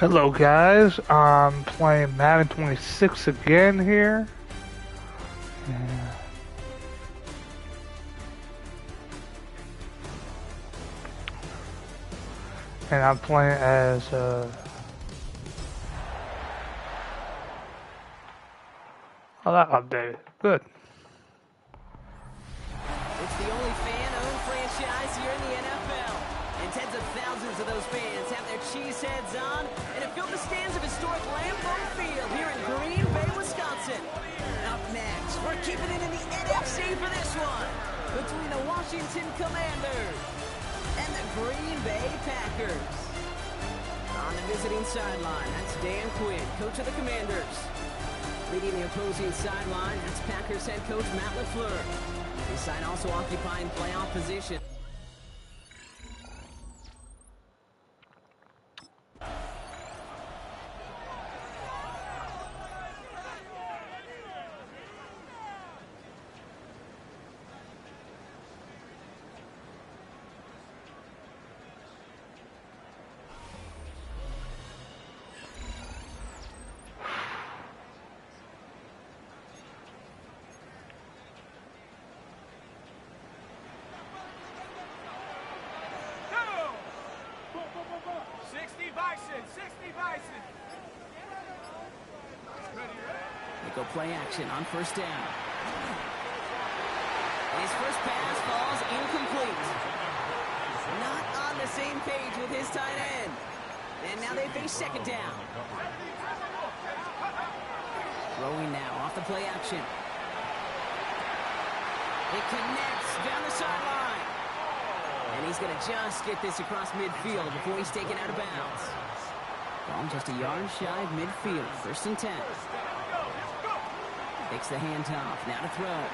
Hello guys, I'm playing Madden 26 again here. Yeah. And I'm playing as oh, that updated. Good. It's the only fan-owned franchise here in the NFL. And tens of thousands of those fans have their cheese heads on and have filled the stands of historic Lambeau Field here in Green Bay, Wisconsin. Up next, we're keeping it in the NFC for this one, between the Washington Commanders and the Green Bay Packers. On the visiting sideline, that's Dan Quinn, coach of the Commanders. Leading the opposing sideline, that's Packers head coach Matt LaFleur. His side also occupying playoff position. They go play action on first down. His first pass falls incomplete. Not on the same page with his tight end. And now they face second down. Throwing now off the play action. It connects down the sideline. And he's going to just get this across midfield before he's taken out of bounds. Ball just a yard shy of midfield. First and 10. Takes the handoff. Now to throw.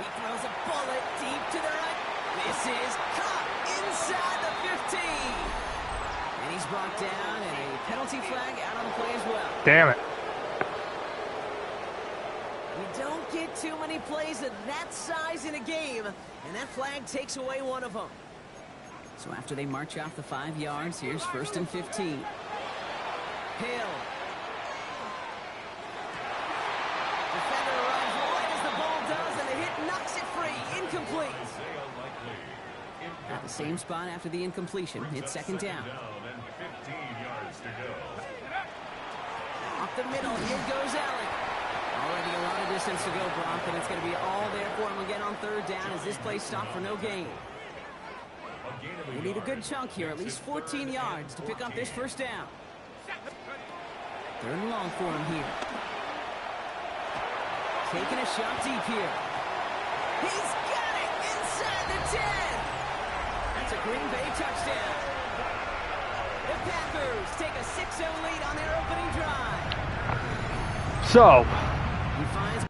He throws a bullet deep to the right. This is caught inside the 15. And he's brought down, and a penalty flag out on the play as well. Damn it. You don't get too many plays of that size in a game, and that flag takes away one of them. So after they march off the 5 yards, here's first and 15. Hill. Defender runs right as the ball does, and the hit knocks it free. Incomplete. At the same spot after the incompletion. It's second down. Off the middle, here goes Allen. Already a lot of distance to go, Brock, and it's going to be all there for him again on third down as this play stopped for no gain. They need a good chunk here, at least 14 yards to pick up this first down. Third and long for him here. Taking a shot deep here. He's got it inside the 10. That's a Green Bay touchdown. The Packers take a 6-0 lead on their opening drive. So, He finds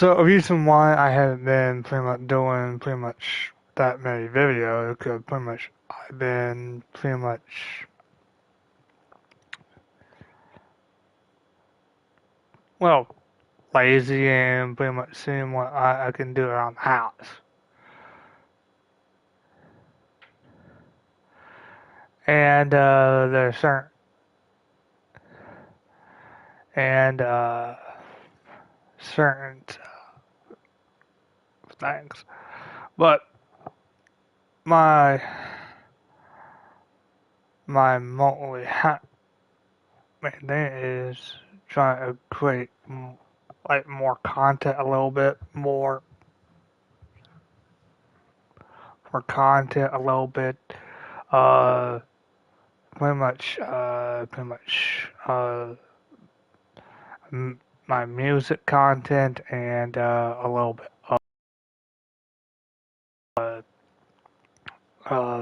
a reason why I haven't been pretty much doing pretty much that many videos, because pretty much I've been pretty much, well, lazy and pretty much seeing what I can do around the house. And there's certain things, but my monthly main thing is trying to create like more content, a little bit more content, a little bit pretty much my music content and a little bit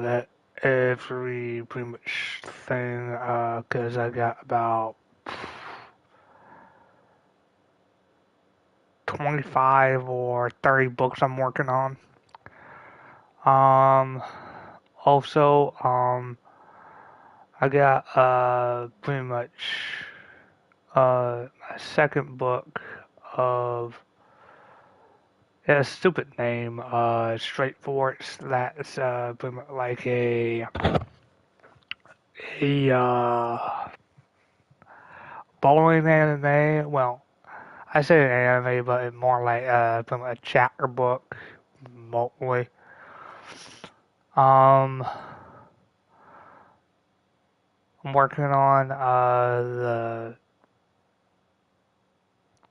that every pretty much thing, because I got about 25 or 30 books I'm working on. Also, I got pretty much my second book of a stupid name, straightforward. That's pretty much like a bowling anime. Well, I say an anime, but it's more like from a chapter book, mostly. Um, I'm working on the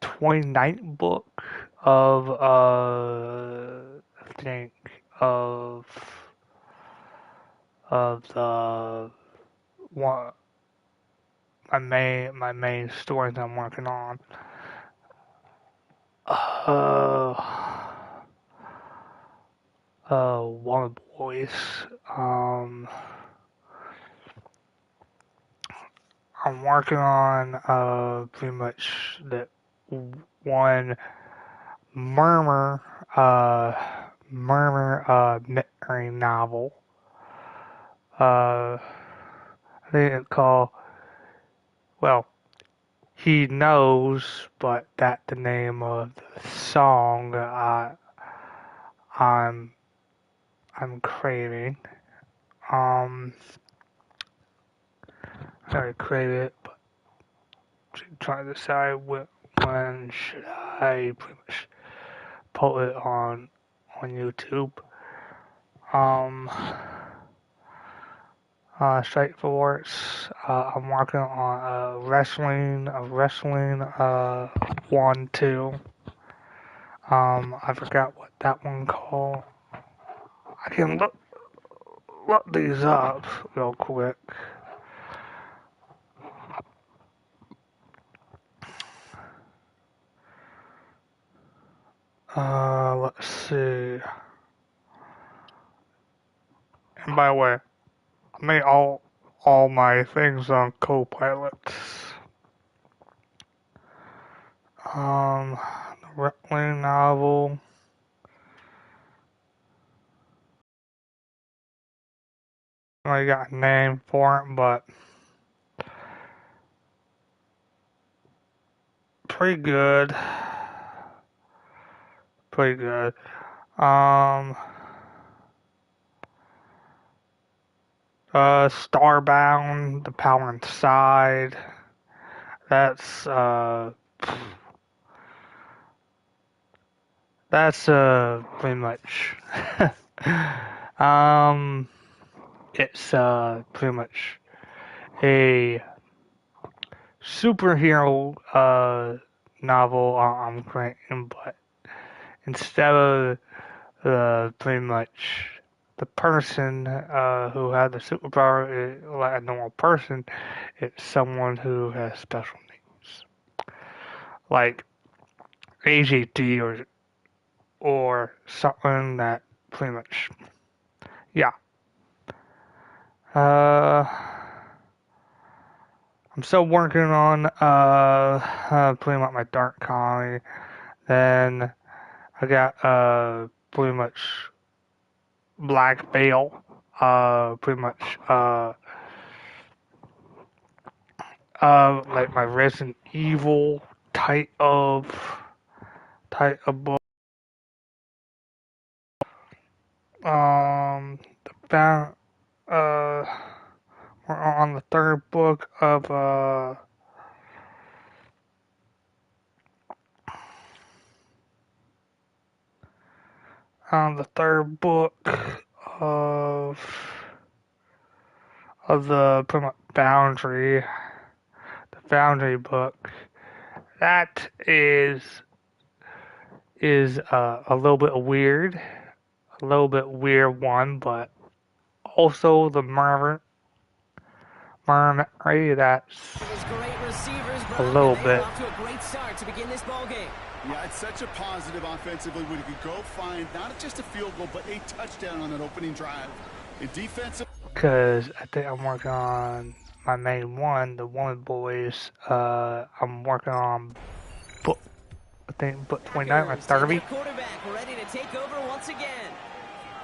29th book of I think of the one my main stories I'm working on. Uh, one of the boys. Um, I'm working on pretty much the one murmur uh mystery novel. I think it's called, well, he knows, but that's the name of the song that I'm I'm craving. Um, I crave it, but trying to decide when should I pretty much put it on YouTube. Um, straightforward. I'm working on a wrestling one too. I forgot what that one called. I can look these up real quick. Let's see. And by the way, I made all my things on Copilot. The wrestling novel. I got a name for it, but pretty good. Pretty good. Um, Starbound, The Power Inside. That's pretty much. um, it's pretty much a superhero novel I'm creating, but instead of pretty much the person who had the superpower like a normal person, it's someone who has special needs, like AGT or something that pretty much, yeah. Uh, I'm still working on pretty much my dark comedy. Then I got pretty much Black Veil, pretty much like my Resident Evil type of book. The found uh we're on the third book of on the third book of the pretty much the Foundry book. That is a little bit weird, a little bit weird one, but also the Murray, that's His great receivers, a Brock, and little they are bit. off to a great start to begin this ball game. Yeah, it's such a positive offensively when you could go find not just a field goal, but a touchdown on that opening drive. In defensive, Because I think I'm working on my main one, the Woman Boys. I'm working on book, I think book 29 or Packers and their 30. quarterback ready to take over once again.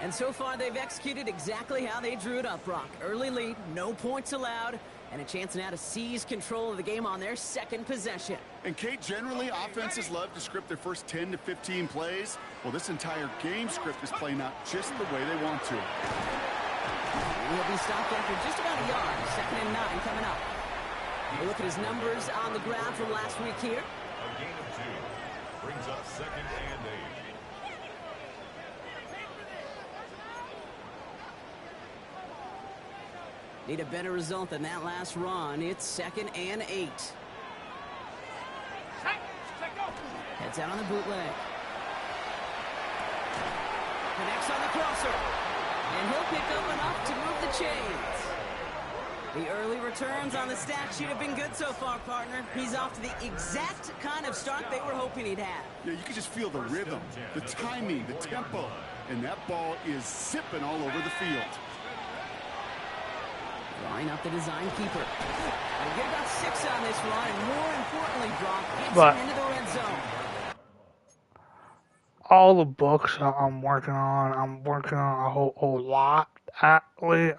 And so far, they've executed exactly how they drew it up, Brock. Early lead, no points allowed, And a chance now to seize control of the game on their second possession. And Kate, generally, offenses love to script their first 10 to 15 plays. Well, this entire game script is playing out just the way they want to. He'll be stopped after just about a yard. 2nd and 9 coming up. We'll look at his numbers on the ground from last week here. A gain of 2 brings up 2nd and 8. Need a better result than that last run. It's 2nd and 8. Heads out on the bootleg. Connects on the crosser. And he'll pick up enough to move the chains. The early returns on the stat sheet have been good so far, partner. He's off to the exact kind of start they were hoping he'd have. Yeah, you can just feel the rhythm, the timing, the tempo. And that ball is zipping all over the field. Drawing up the design keeper. We'll get about 6 on this run, and more importantly, Brock gets him into the red zone. All the books I'm working on a whole lot. Actually,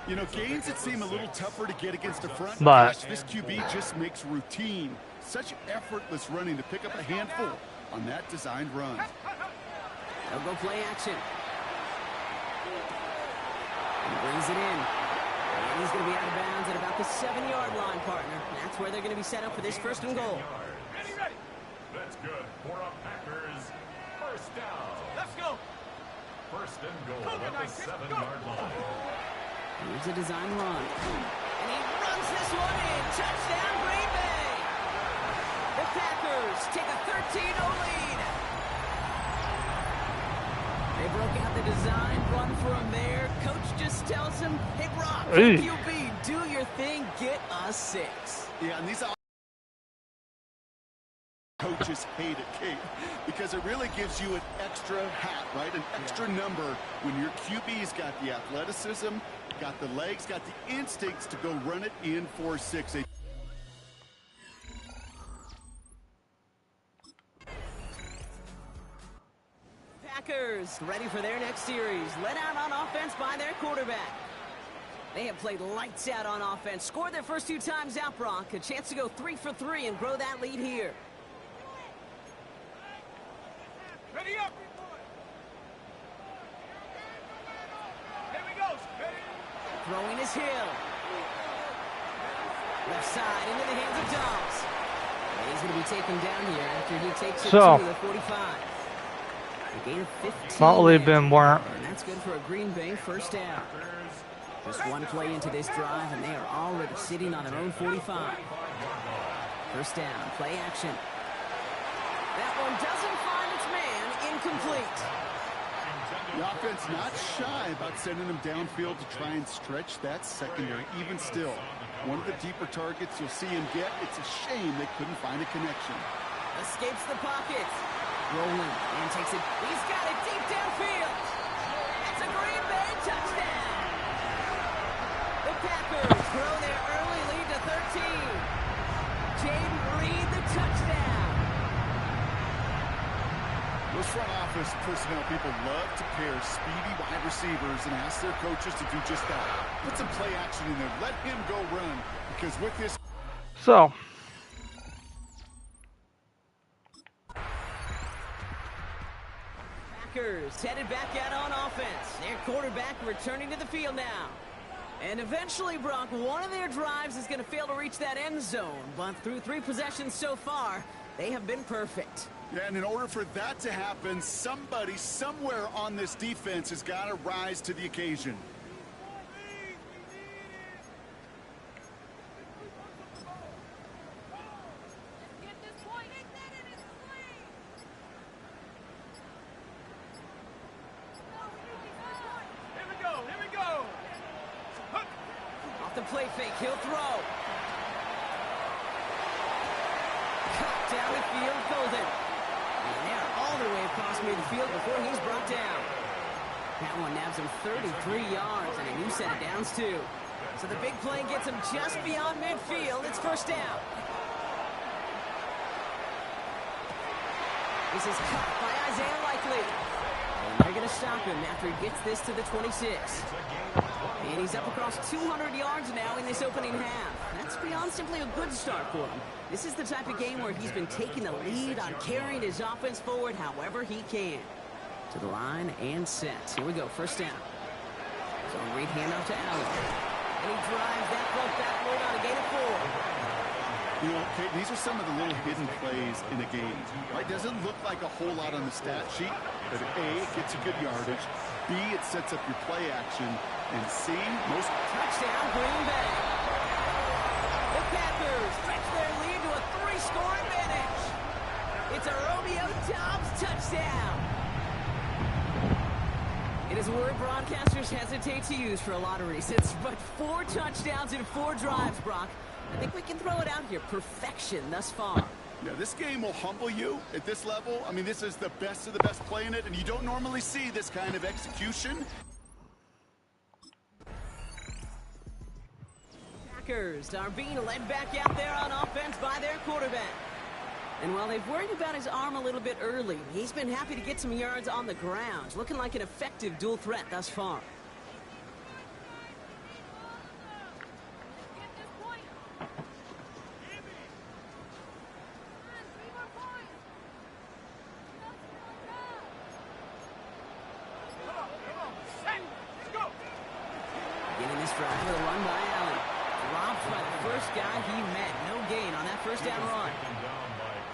You know, gains that seem a little tougher to get against the front. But Gosh, this QB just makes routine such effortless running to pick up a handful on that designed run. They'll go play action. He brings it in. And he's going to be out of bounds at about the 7-yard line, partner. That's where they're going to be set up for this 1st and goal. Ready. That's good for a Packers 1st down. Let's go. 1st and goal at the 7-yard line. Here's a design run. And he runs this one in. Touchdown, Green Bay. The Packers take a 13-0 lead. They broke out the design run for him there. Coach just tells him, hey, Brock, QB, do your thing, get us 6. Yeah, and these coaches hate it, Kate, because it really gives you an extra hat, right? An extra number when your QB's got the athleticism, got the legs, got the instincts to go run it in for 6. Packers ready for their next series. Led out on offense by their quarterback. They have played lights out on offense. Scored their first 2 times out, Brock. A chance to go 3 for 3 and grow that lead here. Ready up. Here we go. Ready. Throwing his Hill. Left side into the hands of Dobbs. And he's going to be taken down here after he takes it to the 45. A gain of 15. probably been more. And that's good for a Green Bay 1st down. Just one play into this drive, and they are already sitting on their own 45. 1st down, play action. That one doesn't find its man, incomplete. The offense not shy about sending them downfield to try and stretch that secondary. Even still, one of the deeper targets you'll see him get. It's a shame they couldn't find a connection. Escapes the pocket. Rolling and takes it. He's got it deep downfield. It's a Green Bay touchdown. The Packers grow their early lead to 13. Jaden Reed, the touchdown. Those front office personnel people love to pair speedy wide receivers and ask their coaches to do just that. Put some play action in there. Let him go run. Because with this... So, Packers headed back out on offense. Their quarterback returning to the field now. And eventually, Brock, one of their drives is going to fail to reach that end zone. But through 3 possessions so far, they have been perfect. Yeah, and in order for that to happen, somebody somewhere on this defense has got to rise to the occasion. Play fake, he'll throw. Cut down the field, Golden. And they're all the way across midfield before he's brought down. That one nabs him 33 yards and a new set of downs, too. So the big play gets him just beyond midfield. It's first down. This is cut by Isaiah Likely. And they're going to stop him after he gets this to the 26. And he's up across 200 yards now in this opening half. That's beyond simply a good start for him. This is the type of game where he's been taking the lead on carrying his offense forward however he can. To the line and set. Here we go, first down. So a great handoff to Allen. And he drives that ball backward on a gain of 4. You know, Kate, these are some of the little hidden plays in a game. Right? Doesn't look like a whole lot on the stat sheet, but A, it gets you good yardage. B, it sets up your play action. And C, most... Touchdown, Green Bay. The Packers stretch their lead to a 3-score advantage. It's a Romeo Doubs touchdown. It is a word broadcasters hesitate to use for a lot of reasons, but 4 touchdowns in 4 drives, Brock. I think we can throw it out here. Perfection thus far. Yeah, this game will humble you at this level. I mean, this is the best of the best playing it, and you don't normally see this kind of execution. Packers are being led back out there on offense by their quarterback. And while they've worried about his arm a little bit early, he's been happy to get some yards on the ground. Looking like an effective dual threat thus far. Beginning this drive with a run by Allen. Dropped by the first guy he met. No gain on that first down run.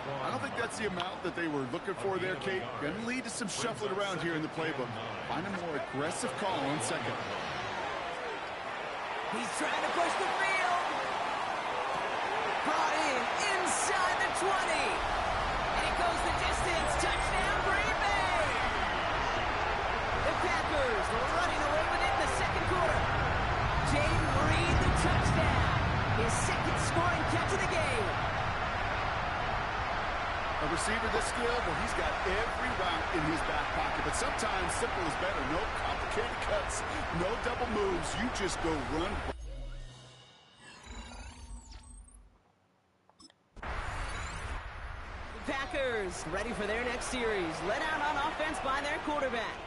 I don't think that's the amount that they were looking for there, Kate. Going to lead to some shuffling around here in the playbook. Find a more aggressive call on second. He's trying to push the field. Brought in inside the 20. And it goes the distance. Touchdown, Green Bay. The Packers running away with it in the second quarter. Jaden Reed, the touchdown. His second scoring catch of the game. A receiver this skilled, well, he's got every route in his back pocket. But sometimes simple is better. No complicated cuts, no double moves. You just go run. The Packers ready for their next series. Led out on offense by their quarterback.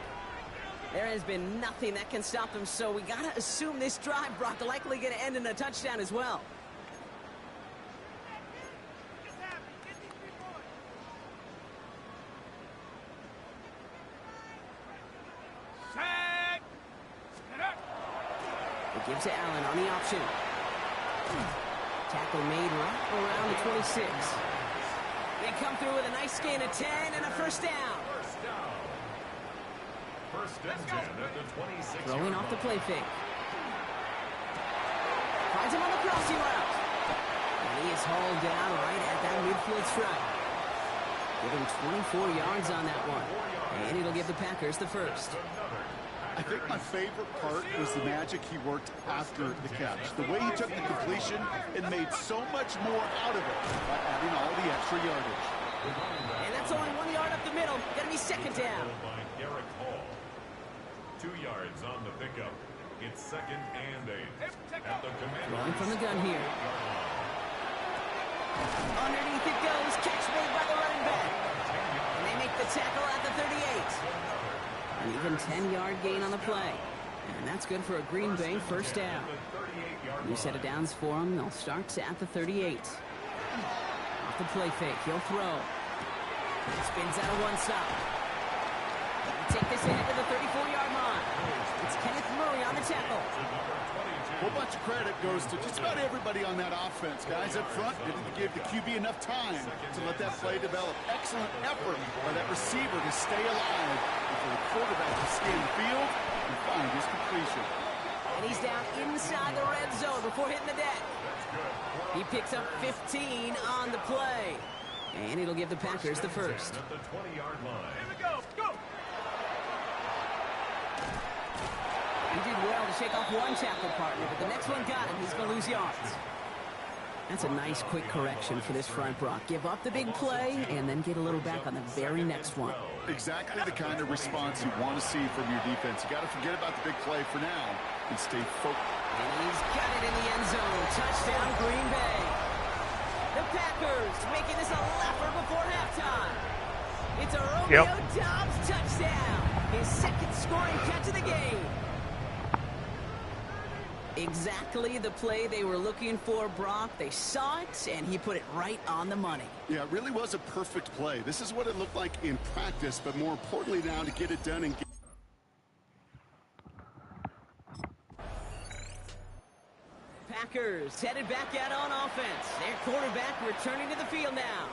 There has been nothing that can stop them, so we got to assume this drive, Brock, likely going to end in a touchdown as well. It gives to Allen on the option. Tackle made right around the 26. They come through with a nice gain of 10 and a first down. First and 10 at the 26. Throwing off the play fake. Finds him on the crossing route. And he is hauled down right at that midfield stripe. Give him 24 yards on that one. And it'll give the Packers the first. I think my favorite part was the magic he worked after the catch. The way he took the completion and made so much more out of it by adding all the extra yardage. And that's only 1 yard up the middle. Gonna be second down. 2 yards on the pickup. It's second and 8. At the Throwing from the gun here. Underneath it goes. Catch made by the running back. And they make the tackle at the 38. An even 10-yard gain on the play. And that's good for a Green Bay first down. New set of downs for him. They'll start at the 38. Off the play fake. He'll throw. Spins out of one stop. Take this in at the 34-yard line. It's Kenneth Murray on the tackle. A whole bunch of credit goes to just about everybody on that offense. Guys up front didn't give the QB enough time to let that play develop. Excellent effort by that receiver to stay alive before the quarterback can scan the field and find his completion. And he's down inside the red zone before hitting the deck. He picks up 15 on the play. And it'll give the Packers the first. At the 20-yard line. Here we go. Go. He did well to shake off one tackle partner, but the next one got him. He's going to lose yards. That's a nice quick correction for this front, Brock. Give up the big play and then get a little back on the very next one. Exactly the kind of response you want to see from your defense. You got to forget about the big play for now and stay focused. And he's got it in the end zone. Touchdown, Green Bay. The Packers making this a laugher before halftime. It's a Romeo Doubs touchdown. His second scoring catch of the game. Exactly the play they were looking for, Brock. They saw it, and he put it right on the money. Yeah, it really was a perfect play. This is what it looked like in practice, but more importantly now to get it done and get... Packers headed back out on offense. Their quarterback returning to the field now.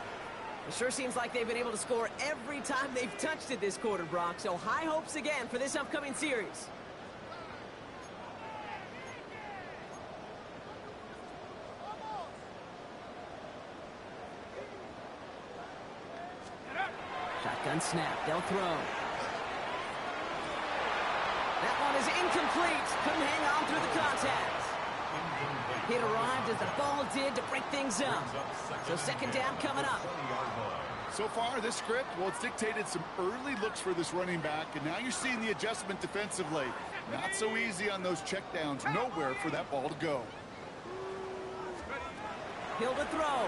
It sure seems like they've been able to score every time they've touched it this quarter, Brock. So high hopes again for this upcoming series. Shotgun snap. They'll throw. That one is incomplete. Couldn't hang on through the contact. It arrived as the ball did to break things up. So second down coming up. So far, this script, well, it's dictated some early looks for this running back, and now you're seeing the adjustment defensively. Not so easy on those checkdowns. Nowhere for that ball to go. Hill to throw.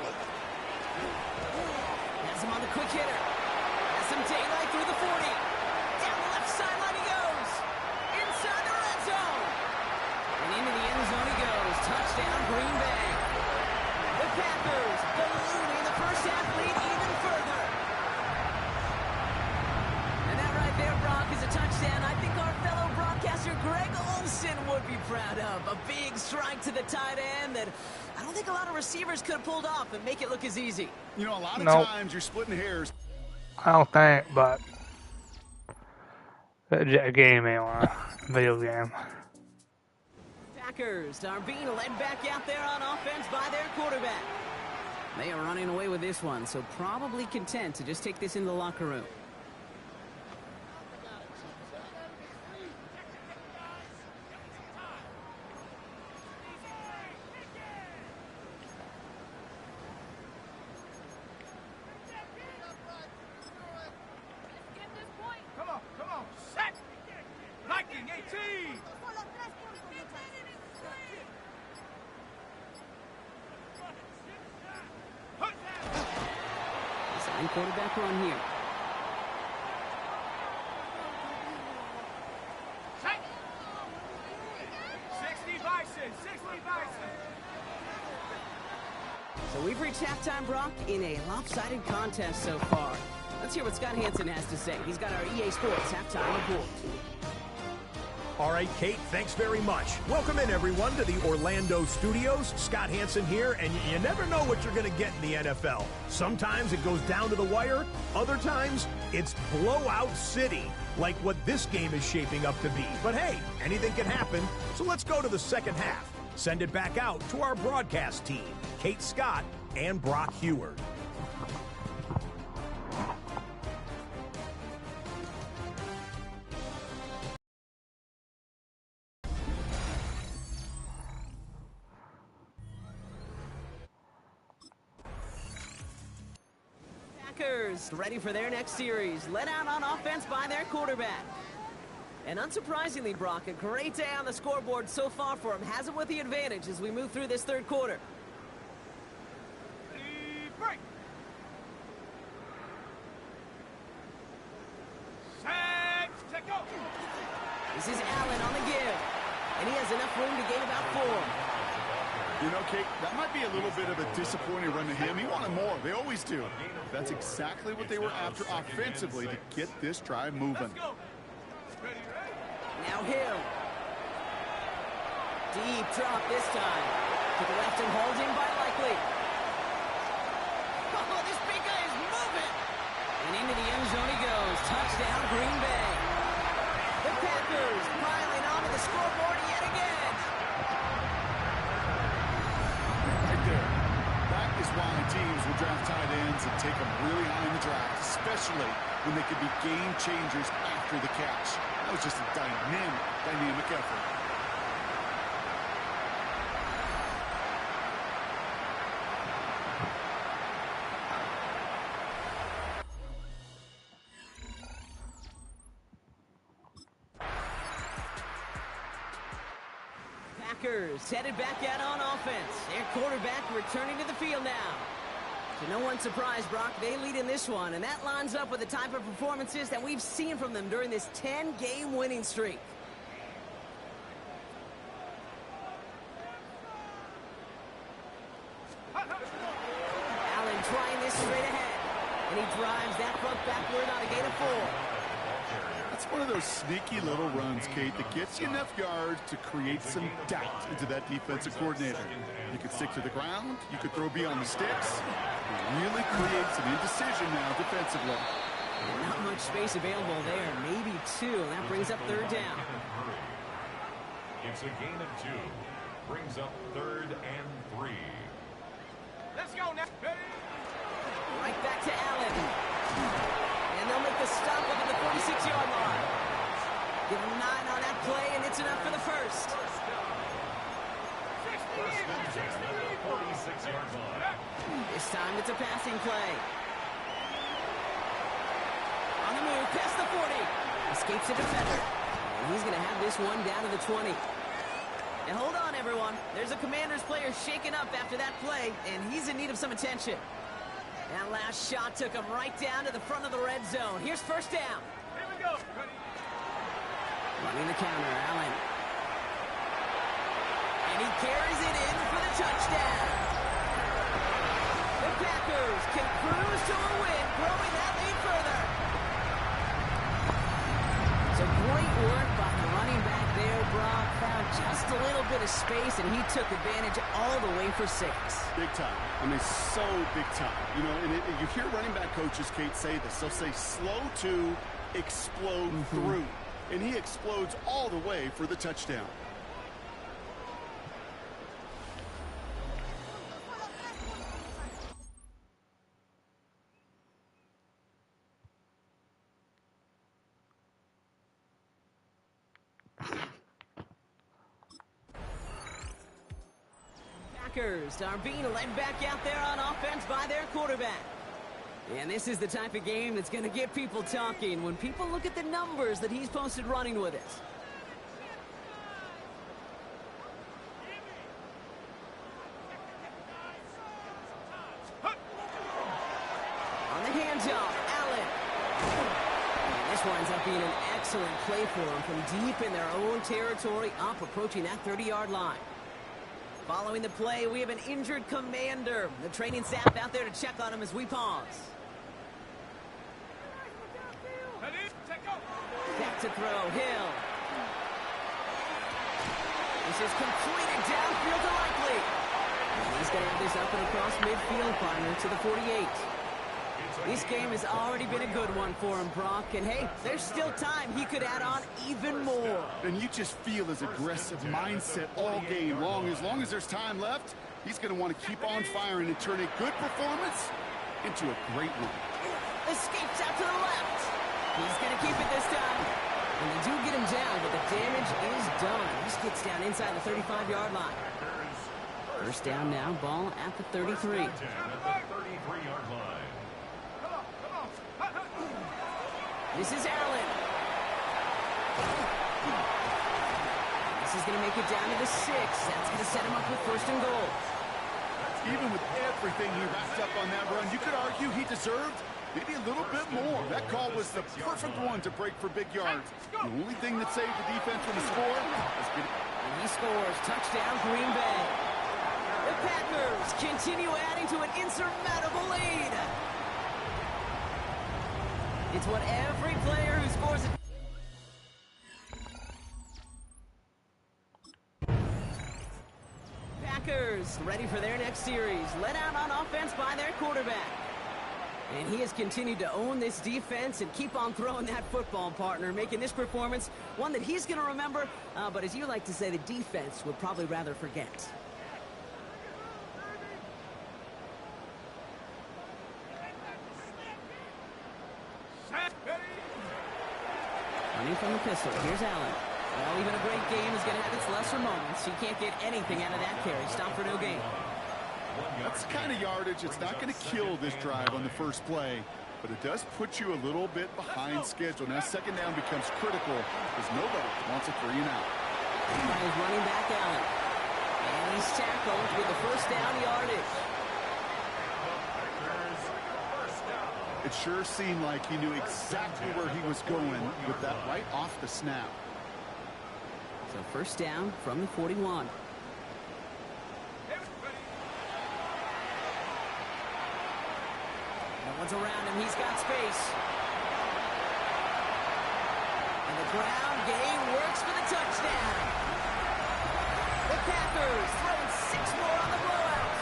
Has him on the quick hitter. Has some daylight through the 40. Down the left sideline he goes. Inside the red zone. And into the end zone he goes. Touchdown, Green Bay. The Packers ballooning the first half lead even further. And that right there, Brock, is a touchdown I think our fellow broadcaster Greg Olsen would be proud of. A big strike to the tight end that I don't think a lot of receivers could have pulled off and make it look as easy. You know, a lot of times you're splitting hairs. I don't think, but a game ain't one. Video game. Packers are being led back out there on offense by their quarterback. They are running away with this one, so probably content to just take this in the locker room. Come on, set! Lightning 18! Design quarterback run here. Set! 60 Bison! 60 Bison! So we've reached halftime, Brock, in a lopsided contest so far. Let's hear what Scott Hansen has to say. He's got our EA Sports halftime report. All right, Kate, thanks very much. Welcome in, everyone, to the Orlando studios. Scott Hansen here, and you never know what you're going to get in the NFL. Sometimes it goes down to the wire. Other times, it's blowout city, like what this game is shaping up to be. But hey, anything can happen, so let's go to the second half. Send it back out to our broadcast team, Kate Scott and Brock Heward. Packers ready for their next series, led out on offense by their quarterback. And unsurprisingly, Brock, a great day on the scoreboard so far for him. Has him with the advantage as we move through this third quarter. Break! Set to go! This is Allen on the give. And he has enough room to gain about 4. You know, Kate, that might be a little bit of a disappointing run to him. He wanted more. They always do. That's exactly what they were after offensively to get this drive moving. Let's go! Ready, ready? Now Hill. Deep drop this time. To the left and hauled in by Likely. Oh, this big guy is moving. And into the end zone he goes. Touchdown, Green Bay. The Packers piling onto the scoreboard yet again. Right there. That is why teams will draft tight ends and take them really high in the draft, especially when they could be game changers after the catch. That was just a dynamic effort. Packers headed back out on offense. Their quarterback returning to the field now. To no one's surprise, Brock, they lead in this one, and that lines up with the type of performances that we've seen from them during this 10-game winning streak. Allen trying this straight ahead, and he drives that front backward on a gain of 4. It's one of those sneaky little runs, Kate, that gets you enough yards to create some doubt into that defensive coordinator. You could stick to the ground. You could throw beyond the sticks. It really creates an indecision now defensively. Not much space available there. Maybe 2. That brings up 3rd down. It's a gain of 2. Brings up 3rd and 3. Let's go now. Right back to Allen. And they'll make the stop up at the 46-yard line. Give him 9 on that play, and it's enough for the first. 46-yard line. This time it's a passing play. On the move, past the 40. Escapes a defender. And he's going to have this one down to the 20. And hold on, everyone. There's a Commanders player shaken up after that play, and he's in need of some attention. That last shot took him right down to the front of the red zone. Here's first down. Here we go. Running the counter, Allen. And he carries it in for the touchdown. The Packers can cruise to a win, growing that lead further. So great work by the running back there, Brock. Found just a little bit of space, and he took advantage all the way for 6. Big time. I mean, so big time. You know, and you hear running back coaches, Kate, say this. They'll say slow to explode through. And he explodes all the way for the touchdown. Packers are being led back out there on offense by their quarterback. And this is the type of game that's going to get people talking when people look at the numbers that he's posted running with it. On the handoff, Allen. And this winds up being an excellent play for him from deep in their own territory, up approaching that 30-yard line. Following the play, we have an injured Commander. The training staff out there to check on him as we pause. Back to throw, Hill. This is completed downfield to Likely. And he's going to have this up and across midfield, partner, to the 48. This game has already been a good one for him, Brock. And hey, there's still time. He could add on even more. And you just feel his aggressive mindset all game long. As long as there's time left, he's going to want to keep on firing and turn a good performance into a great one. Escapes out to the left. He's going to keep it this time. And they do get him down, but the damage is done. He just gets down inside the 35-yard line. First down now, ball at the 33. At the 33-yard line. This is Allen. This is going to make it down to the 6. That's going to set him up with first and goal. Even with everything he wrapped up on that run, you could argue he deserved maybe a little bit more. That call was the perfect one to break for big yards. The only thing that saved the defense from the score was getting... And he scores. Touchdown, Green Bay. The Packers continue adding to an insurmountable lead. It's what every player who scores it. Packers ready for their next series. Led out on offense by their quarterback. And he has continued to own this defense and keep on throwing that football, partner, making this performance one that he's going to remember, but as you like to say, the defense would probably rather forget. Running from the pistol, here's Allen. Well, even a great game is going to have its lesser moments. He can't get anything out of that carry. Stop for no gain. That's the kind of yardage. It's not going to kill this drive on the first play, but it does put you a little bit behind schedule. Now second down becomes critical because nobody wants a 3 and out. He's running back Allen. He's tackled with the first down yardage. It sure seemed like he knew exactly where he was going with that right off the snap. So first down from the 41. No one's around him. He's got space. And the ground game works for the touchdown. The Packers throwing 6 more on the blowout.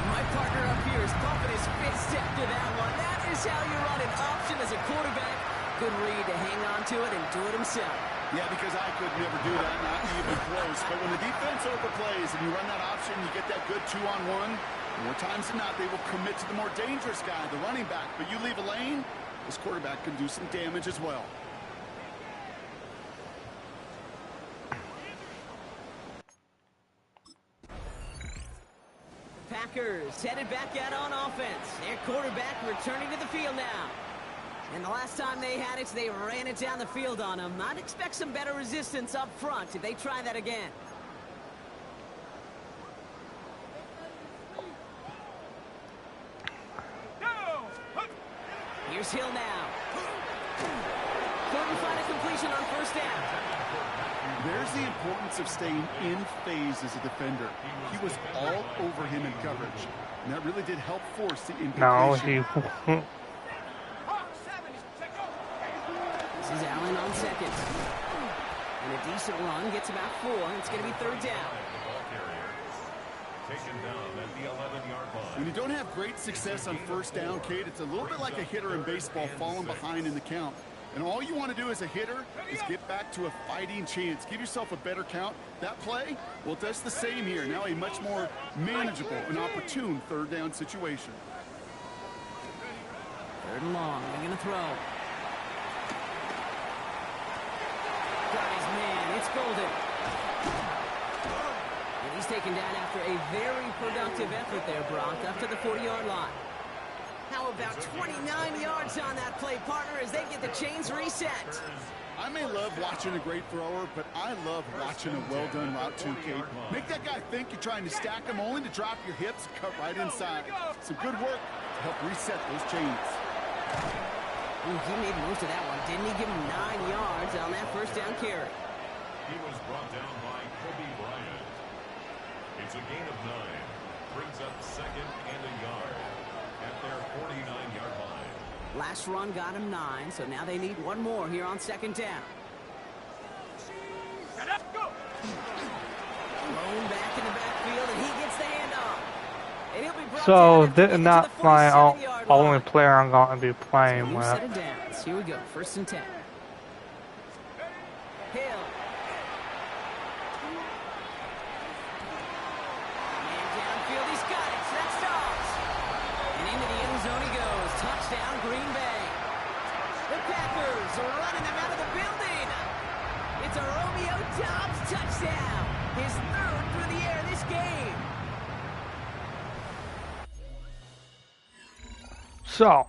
My partner up here is pumping his fist after that one. That is how you run an option as a quarterback. Good read to hang on to it and do it himself. Yeah, because I could never do that, not even close. But when the defense overplays and you run that option, you get that good 2-on-1. More times than not, they will commit to the more dangerous guy, the running back. But you leave a lane, this quarterback can do some damage as well. Packers headed back out on offense. Their quarterback returning to the field now. And the last time they had it, they ran it down the field on him. I'd expect some better resistance up front if they try that again. Here's Hill now. Couldn't find a completion on first down. There's the importance of staying in phase as a defender. He was all over him in coverage. And that really did help force the incompletion. No, he... This is Allen on second. And a decent run gets about 4. It's going to be third down. Taken down at the 11-yard line. When you don't have great success on first down, Kate, it's a little bit like a hitter in baseball falling behind in the count. And all you want to do as a hitter is get back to a fighting chance. Give yourself a better count. That play, well, that's the same here. Now a much more manageable and opportune third down situation. Third and long. They're going to throw. Got his man. It's Golden. And he's taken down after a very productive effort there, Brock, up to the 40-yard line. How about 29 yards on that play, partner, as they get the chains reset? I may love watching a great thrower, but I love watching a well-done route too, Kate. Make that guy think you're trying to stack him, only to drop your hips and cut right inside. Some good work to help reset those chains. Ooh, he made most of that one, didn't he? Give him 9 yards on that first down carry. He was brought down by Kobe Bryant. It's a gain of 9. Brings up second and a yard at their 49-yard line. Last run got him 9, so now they need one more here on second down. Thrown back in the backfield, and he gets the handoff. And he'll be brought So, down this is not my only player I'm going to be playing so with. set of downs. Here we go, first and 10. Hill. Man downfield, he's got it. That stops. And into the end zone he goes. Touchdown, Green Bay. The Packers are running them out of the building. It's a Romeo Doubs touchdown. His third through the air this game. So,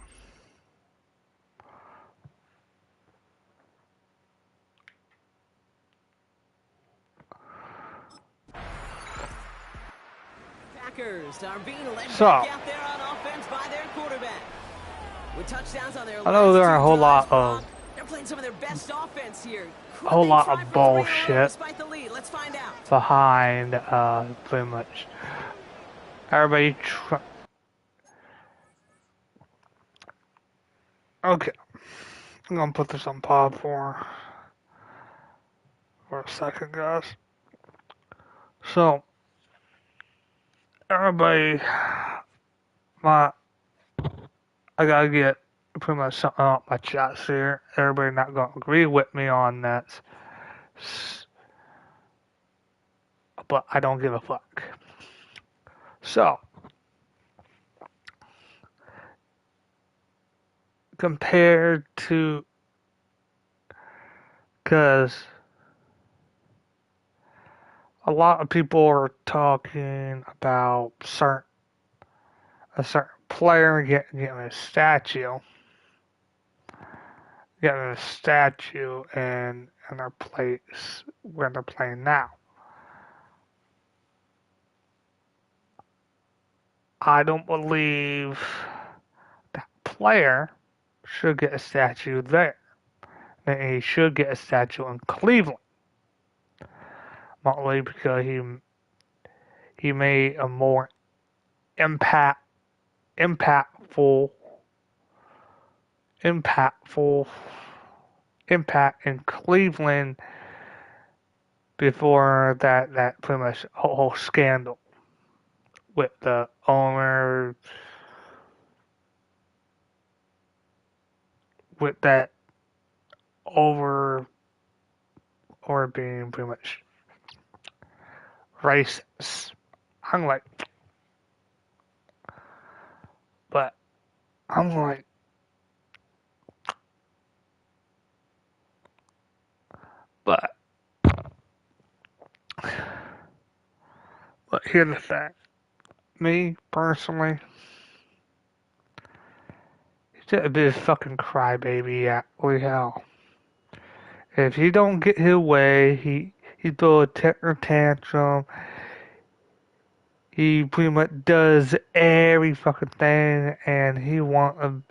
Packers are being led back So, out there on offense by their quarterback. With touchdowns on their I know there last are a two whole drives, lot of they're playing some of their best offense here. Could a whole they lot try of for 3 in a row bullshit despite the lead? Let's find out. behind, pretty much everybody Okay, I'm gonna put this on pause for a second, guys. So, everybody, I gotta get pretty much something off my chest here. Everybody not gonna agree with me on that, but I don't give a fuck. So, compared to, because a lot of people are talking about a certain player getting a statue in their place where they're playing now. I don't believe that player should get a statue there. And he should get a statue in Cleveland. Not only because he made a more impactful impact in Cleveland before that pretty much whole scandal with the owner, with that over or being pretty much racist. I'm like, but I'm like, but here's the thing. Me personally, he's just a bit of fucking crybaby. Holy hell. If he don't get his way, he throw a temper tantrum. He pretty much does every fucking thing, and he want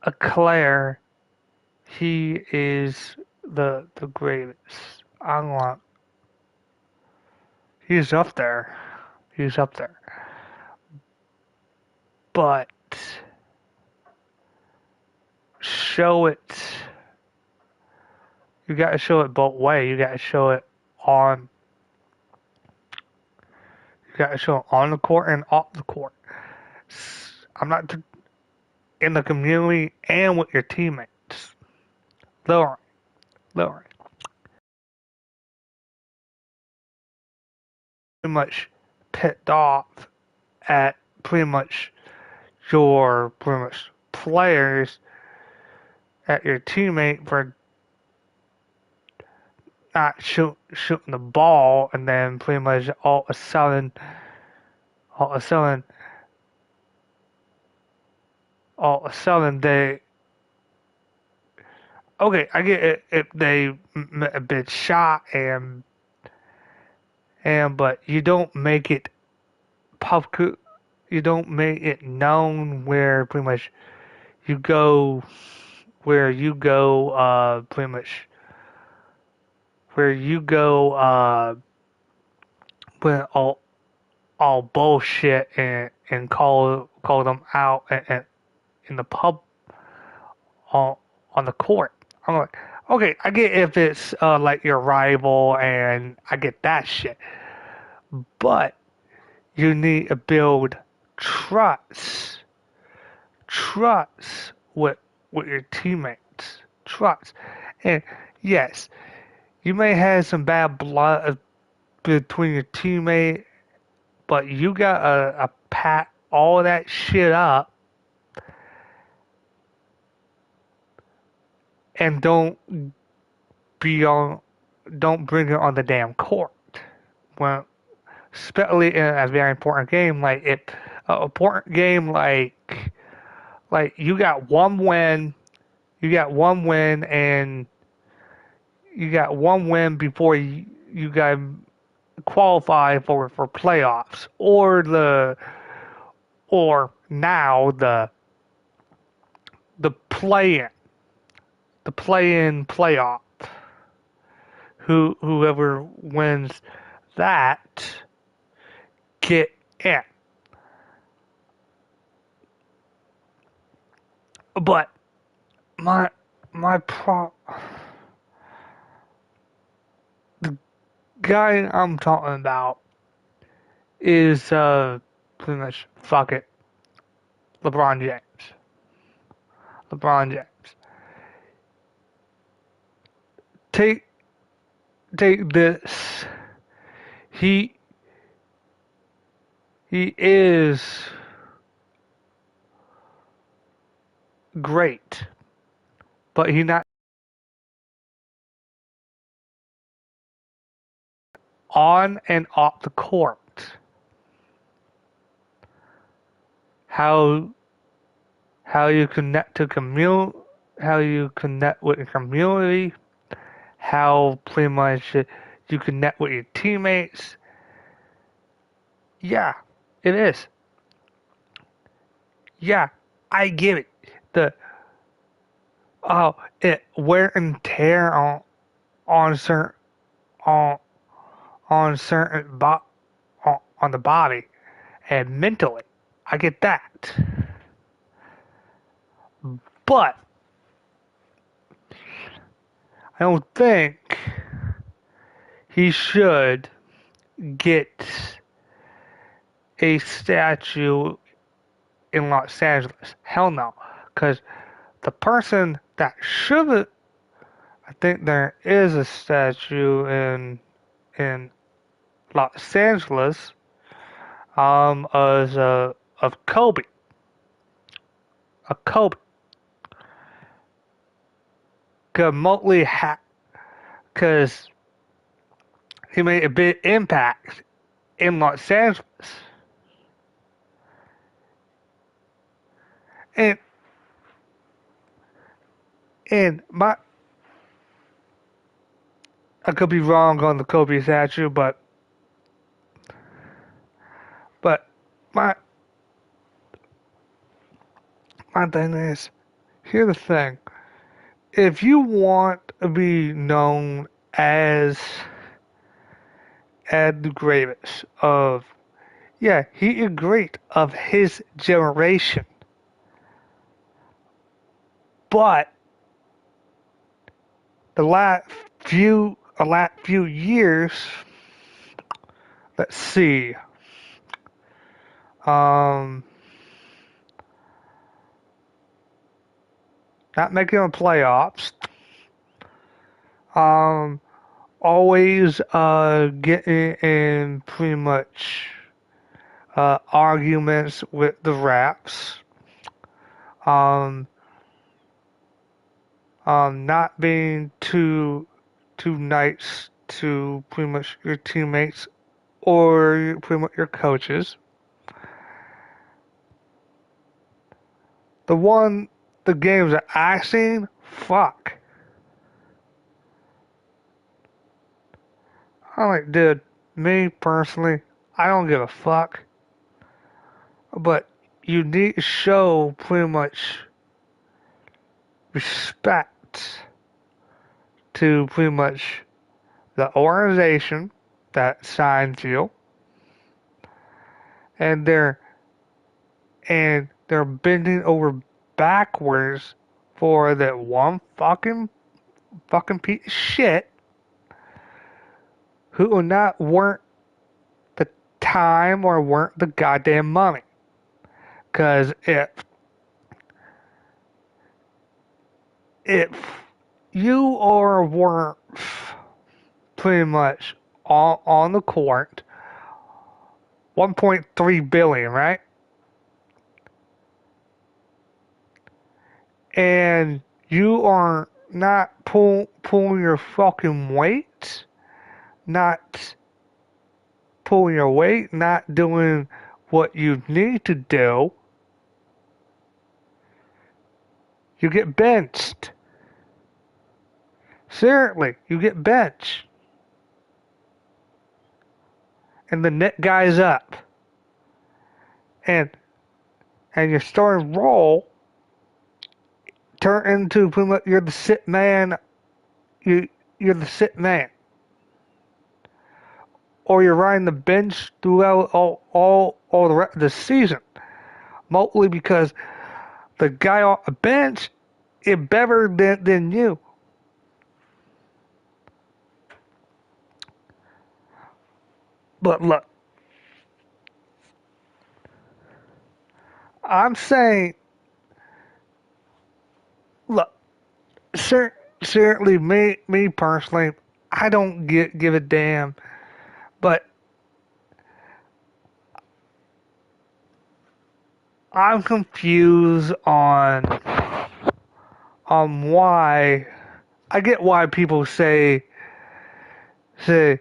a Claire. He is the greatest. I'm like, he's up there. He's up there. But show it. You gotta show it both ways. You gotta show it on. You gotta show it on the court and off the court. I'm not in the community and with your teammates. Lowering. Pretty much picked off at pretty much your pretty much players at your teammate for not shooting the ball, and then pretty much all of a sudden they, okay, I get it if they a bit shot and but you don't make it public, you don't make it known where pretty much you go pretty much where you go when all bullshit and call them out and in the pub on the court. I'm like, okay, I get if it's like your rival, and I get that shit, but you need to build trust with your teammates, trust. And yes, you may have some bad blood between your teammate, but you got to pat all that shit up and don't bring it on the damn court. When, especially in a very important game like important game like you got one win, and you got one win before you got qualify for playoffs or now the play-in playoff. Whoever wins that get in. But my the guy I'm talking about is pretty much fuck it, LeBron James. Take this. He is great, but he not on and off the court. How you connect to how you connect with the community, how pretty much you connect with your teammates. Yeah, It is. Yeah, I get it. The it wear and tear on certain on on certain on the body and mentally. I get that. But I don't think he should get a statue in Los Angeles. Hell no. Because the person that should, I think there is a statue in Los Angeles, of Kobe. A Kobe. Because he made a big impact in Los Angeles. And and my I could be wrong on the Kobe statue, but my my thing is, here's the thing. If you want to be known as the greatest of, yeah, he is great of his generation, but the last few years, let's see, um, not making the playoffs, um, always getting in pretty much arguments with the refs, um, not being too nice to pretty much your teammates or pretty much your coaches. The one, the games that I seen, fuck. I'm like, dude, me personally, I don't give a fuck. But you need to show pretty much respect to pretty much the organization that signs you, and they're bending over backwards for that one fucking piece of shit who will not worth the time or worth the goddamn money. Cause if you are worth pretty much on the court 1.3 billion, right? And you are not pulling your fucking weight, not pulling your weight, not doing what you need to do, you get benched. Seriously, you get benched. And the net guy's up. And your starting role turn into pretty much you're the sit man. You're the sit man. Or you're riding the bench throughout all the rest of the season. Mostly because the guy off the bench is better than you. But look, I'm saying, look, certainly me personally, I don't give a damn. But I'm confused on why. I get why people say he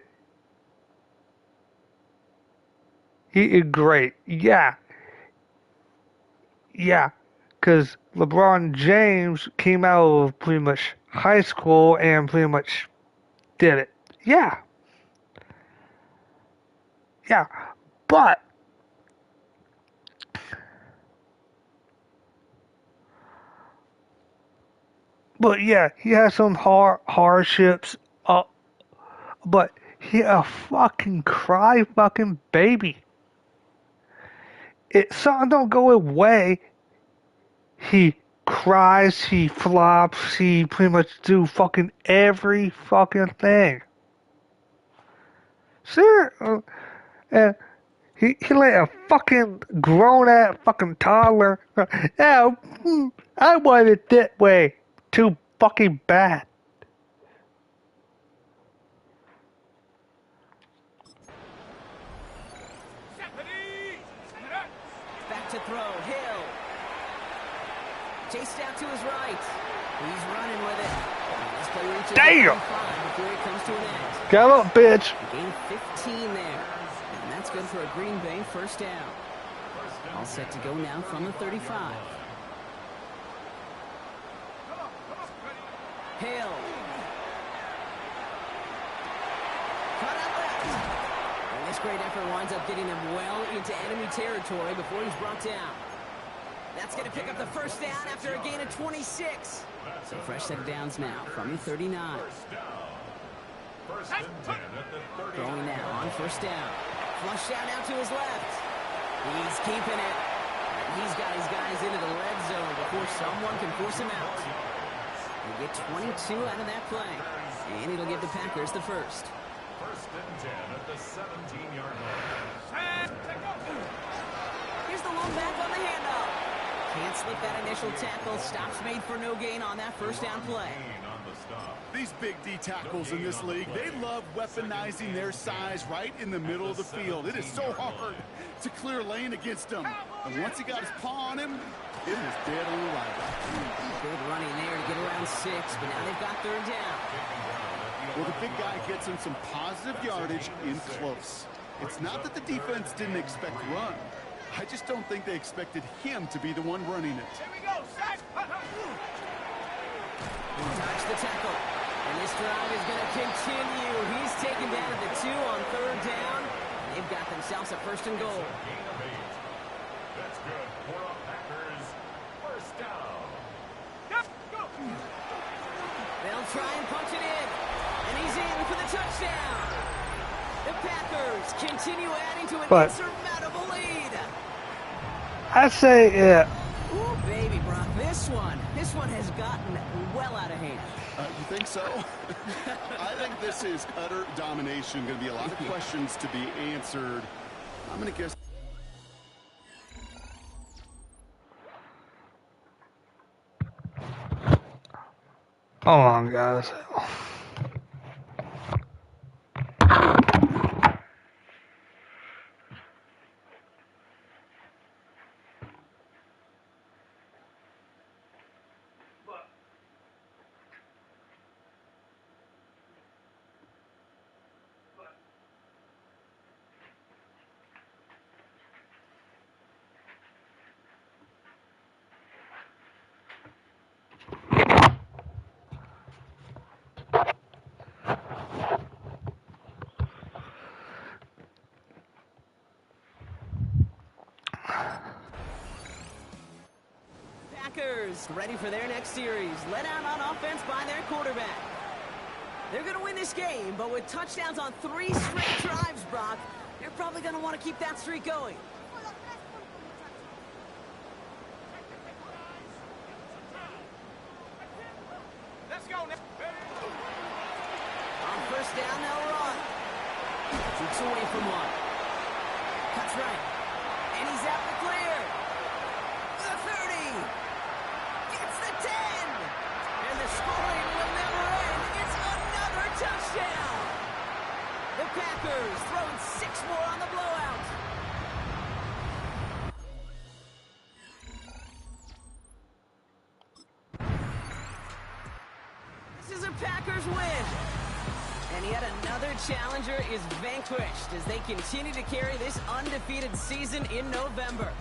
is great. Yeah, because LeBron James came out of pretty much high school and pretty much did it. Yeah, yeah, but but yeah, he has some hardships. But he a fucking cry fucking baby. If something don't go away, he cries, he flops, he pretty much do fucking every fucking thing. Sure, and he let a fucking grown-ass fucking toddler. Yeah, I want it that way. Too fucking bad. Back to throw, Hill. Chased out to his right. He's running with it. This play reaches Damn! 5 before it comes to an end. Come on, bitch. Gain 15 there. And that's good for a Green Bay first down. All set to go now from the 35. Hill. Cut out left. And this great effort winds up getting him well into enemy territory before he's brought down. That's going to pick up the first down after a gain of 26. So fresh set of downs now from the 39. First and 10 at the 30. Throwing now on first down. Flush out now to his left. He's keeping it. And he's got his guys into the red zone before someone can force him out. He'll get 22 out of that play. And it'll give the Packers the first. First and 10 at the 17-yard line. Here's the long back on the handoff. Can't slip that initial tackle. Stops made for no gain on that first down play. Gain on the stop. These big D tackles in this league, they love weaponizing their size right in the middle of the field. It is so hard to clear lane against them. And once he got his paw on him, it was dead on arrival. Good running there to get around 6, but now they've got third down. Well, the big guy gets him some positive yardage in close. It's not that the defense didn't expect run. I just don't think they expected him to be the one running it. Here we go, sack. Dodge the tackle. And this drive is going to continue. He's taken down at the 2 on third down. They've got themselves a first and goal. Gain of 8. That's good for a Packers first down. Yep, go. They'll try and punch it in. And he's in for the touchdown. The Packers continue adding to an insurmountable lead. I say, yeah. Ooh, baby, Brock, this one has gotten well out of hand. You think so? I think this is utter domination. Going to be a lot of questions to be answered. I'm going to guess. Hold on, guys. Packers ready for their next series. Let out on offense by their quarterback. They're going to win this game, but with touchdowns on 3 straight drives, Brock, they're probably going to want to keep that streak going. Let's go now. On first down, they'll run. Keeps away from one. Cuts right. And he's out the clear. The 30. Gets the 10. And the scoring will never end. It's another touchdown. The Packers throwing 6 more on the blowout. This is a Packers win. And yet another challenger is vanquished as they continue to carry this undefeated season in November.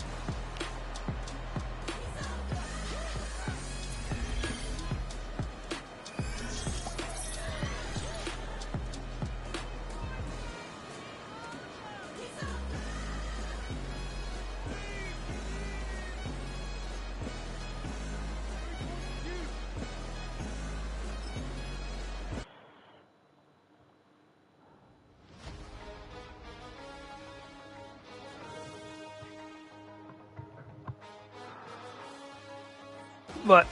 But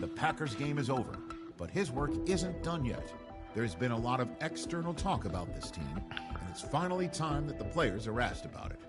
The Packers game is over, but his work isn't done yet. There's been a lot of external talk about this team, and it's finally time that the players are asked about it.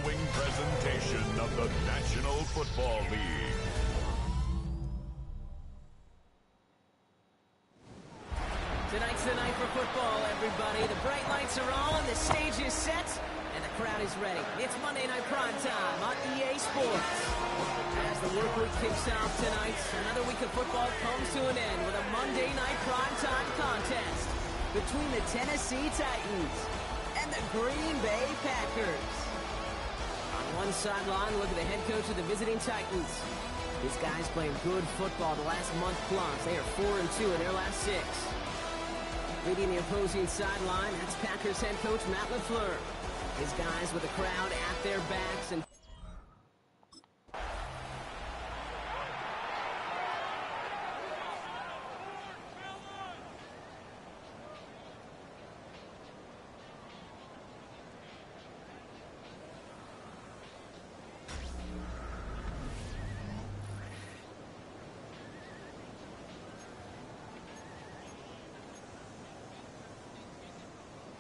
glowing presentation of the National Football League. Tonight's the night for football, everybody. The bright lights are on, the stage is set, and the crowd is ready. It's Monday Night Prime Time on EA Sports. As the work week kicks off tonight, another week of football comes to an end with a Monday Night Prime Time contest between the Tennessee Titans and the Green Bay Packers. On one sideline, look at the head coach of the visiting Titans. These guys playing good football the last month plus. They are 4-2 in their last 6. Leading the opposing sideline, that's Packers head coach Matt LaFleur. His guys with the crowd at their backs and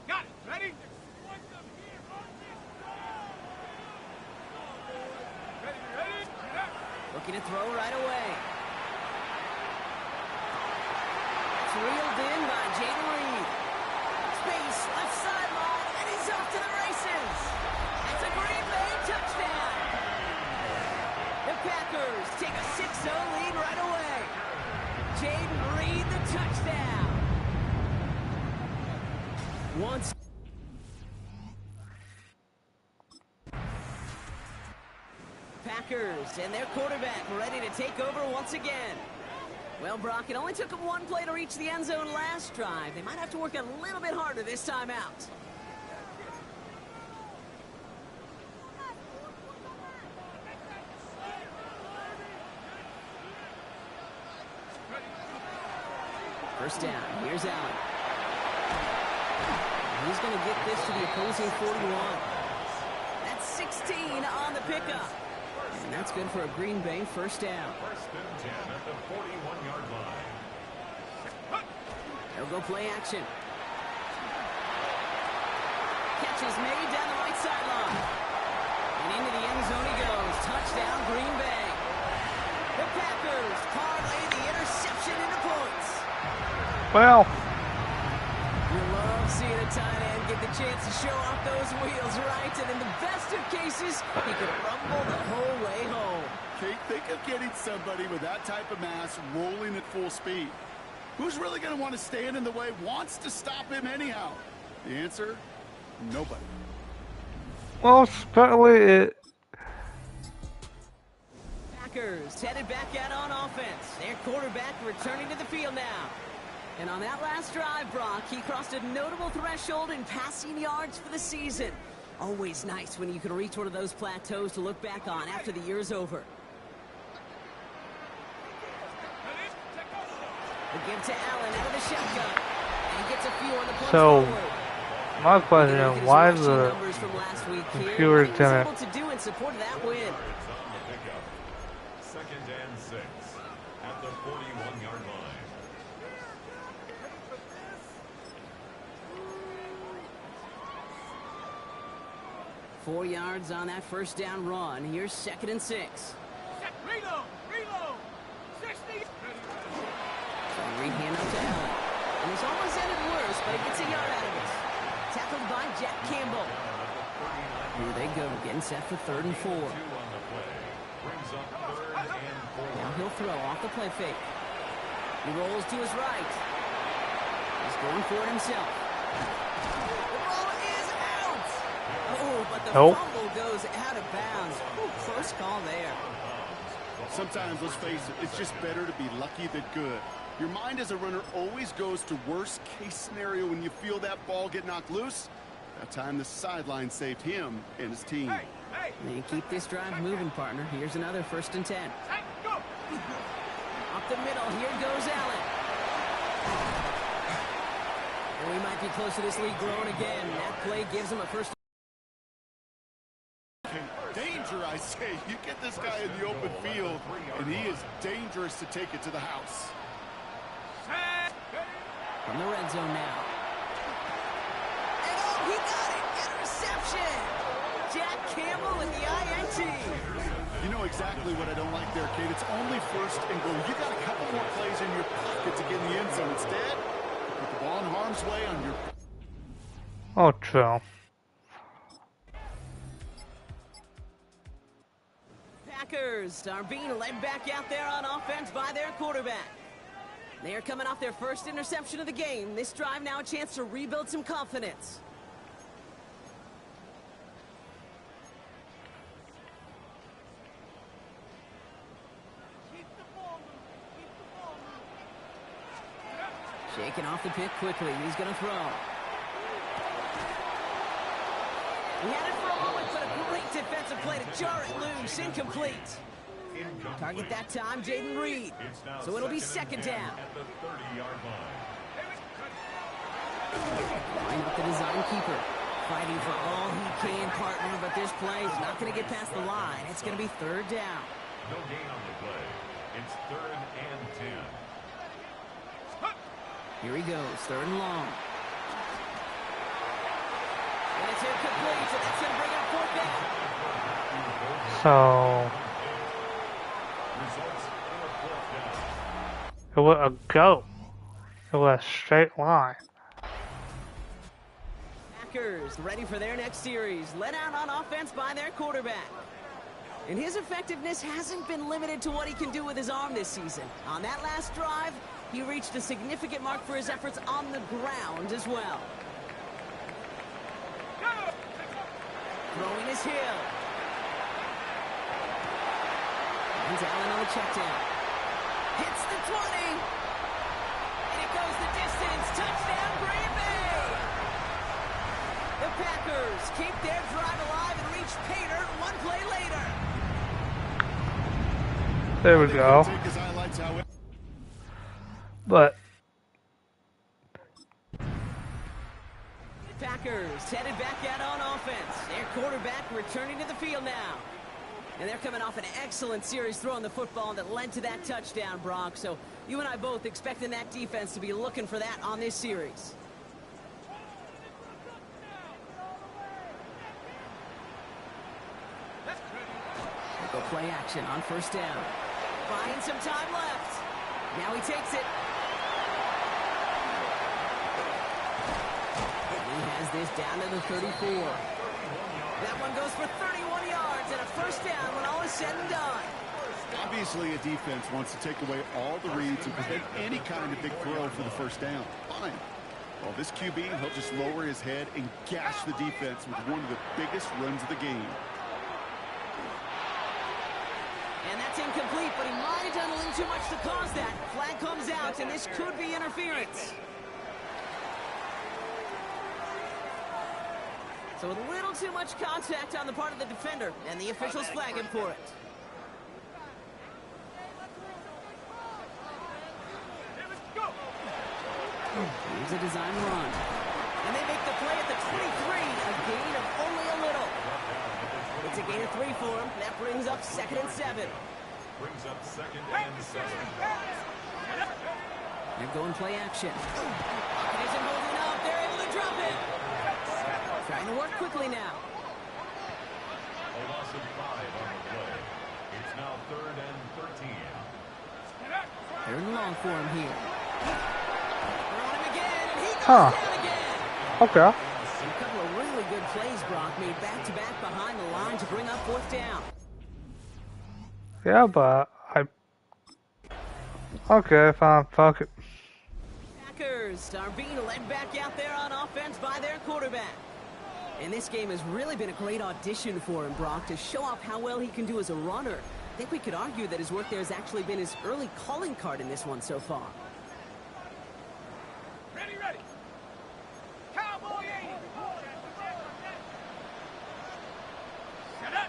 Got it. Ready? Ready? looking to throw right away. It's reeled in by Jaden Reed. Space, left sideline, and he's off to the races. It's a Green Bay touchdown. The Packers take a 6-0 lead right away. Jaden Reed, the touchdown. Once. Packers and their quarterback ready to take over once again. Well, Brock, it only took them one play to reach the end zone last drive. They might have to work a little bit harder this time out. First down, here's Allen. He's going to get this to the opposing 41. That's 16 on the pickup. And that's good for a Green Bay first down. First and 10 at the 41-yard line. They'll go play action. Catch is made down the right sideline. And into the end zone he goes. Touchdown, Green Bay. The Packers parlay the interception into points. Well, You love seeing a tight end get the chance to show off those wheels, right? And in the best of cases, he could rumble the whole way home. Kate, think of getting somebody with that type of mass rolling at full speed. Who's really going to want to stand in the way, wants to stop him anyhow? The answer, nobody. well, especially it. Packers headed back out on offense. Their quarterback returning to the field now. And on that last drive, Brock, he crossed a notable threshold in passing yards for the season. Always nice when you can reach one of those plateaus to look back on after the year's over. The give to Allen out of the shotgun. And he gets a few on the punch So, forward. my question is, why is the Numbers from last week here. computer What he was tenant able to do in support of that win. Yards on the pickup. Second and 6 at the 41-yard line. Four yards on that first down run. Here's second and 6. Reload! 60! So Reed hand up to Allen. And it's almost ended worse, but it gets a yard out of it. Tackled by Jack Campbell. Here they go, getting set for 3rd and 4. 2 on the play. Brings up 3rd and 4. Now he'll throw off the play fake. He rolls to his right. He's going for it himself. The ball is out! Oh, but the fumble goes out of bounds. Ooh, close call there. Sometimes, let's face it, it's just better to be lucky than good. Your mind as a runner always goes to worst case scenario when you feel that ball get knocked loose. That time the sideline saved him and his team. Hey! They keep this drive moving, partner. Here's another 1st and 10. Go! Up the middle, here goes Allen. And we might be close to this lead growing again. That play gives him a first. Danger, I say. You get this guy in the open field, and he is dangerous to take it to the house. From the red zone now. And oh, he got it! Interception! Jack Campbell You know exactly what I don't like there, Kate. It's only first and goal. You got a couple more plays in your pocket to get in the end zone. Instead, put the ball in harm's way on your... Oh, true. Packers are being led back out there on offense by their quarterback. They are coming off their first interception of the game. This drive now a chance to rebuild some confidence. Shaking off the pick quickly. He's going to throw. He had it for a moment, but a great defensive play to jar it loose. Incomplete. Target that time, Jaden Reed. So it'll be second down. Line up the design keeper. Fighting for all he can, partner, but this play is not going to get past the line. It's going to be third down. No gain on the play. It's 3rd and 10. Here he goes, third and long. And it's incomplete, so that's going to bring up fourth down. So Results in a 4th down. it was a go. It was a straight line. Packers ready for their next series. Led out on offense by their quarterback. And his effectiveness hasn't been limited to what he can do with his arm this season. On that last drive, he reached a significant mark for his efforts on the ground as well. Throwing his Hill. And Allen on the check down. Hits the 20. And it goes the distance. Touchdown, Green Bay. The Packers keep their drive alive and reach pay dirt one play later. There we go. But Packers headed back out on offense. Their quarterback returning to the field now. And they're coming off an excellent series throwing the football that led to that touchdown, Brock. So you and I both expecting that defense to be looking for that on this series. Go play action on first down. Buying some time left. Now he takes it. He has this down to the 34. That one goes for 31 yards and a first down when all is said and done. Obviously, a defense wants to take away all the reads and prevent any kind of big throw for the first down. Fine. Well, this QB, he'll just lower his head and gash the defense with one of the biggest runs of the game. And that's incomplete, but he might have done a little too much to cause that. Flag comes out, and this could be interference. So a little too much contact on the part of the defender, and the officials flag him for it. Here's a design run. And they make the play at the 23, a gain of only a little. It's a gain of 3 for him. That brings up 2nd and 7. Brings up 2nd and 7. They're going play action. Pocket isn't holding up. They're able to drop it. Trying to work quickly now. A loss of 5 on the play. It's now 3rd and 13. Third and long for him here. Throw him again, and he goes Huh. down again. okay. A couple of really good plays, Brock, made back-to-back behind the line to bring up 4th down. Yeah, but okay, fine, fuck it. Packers are being led back out there on offense by their quarterback. And this game has really been a great audition for him, Brock, to show off how well he can do as a runner. I think we could argue that his work there has actually been his early calling card in this one so far. Ready, ready. Cowboy 80. Set up.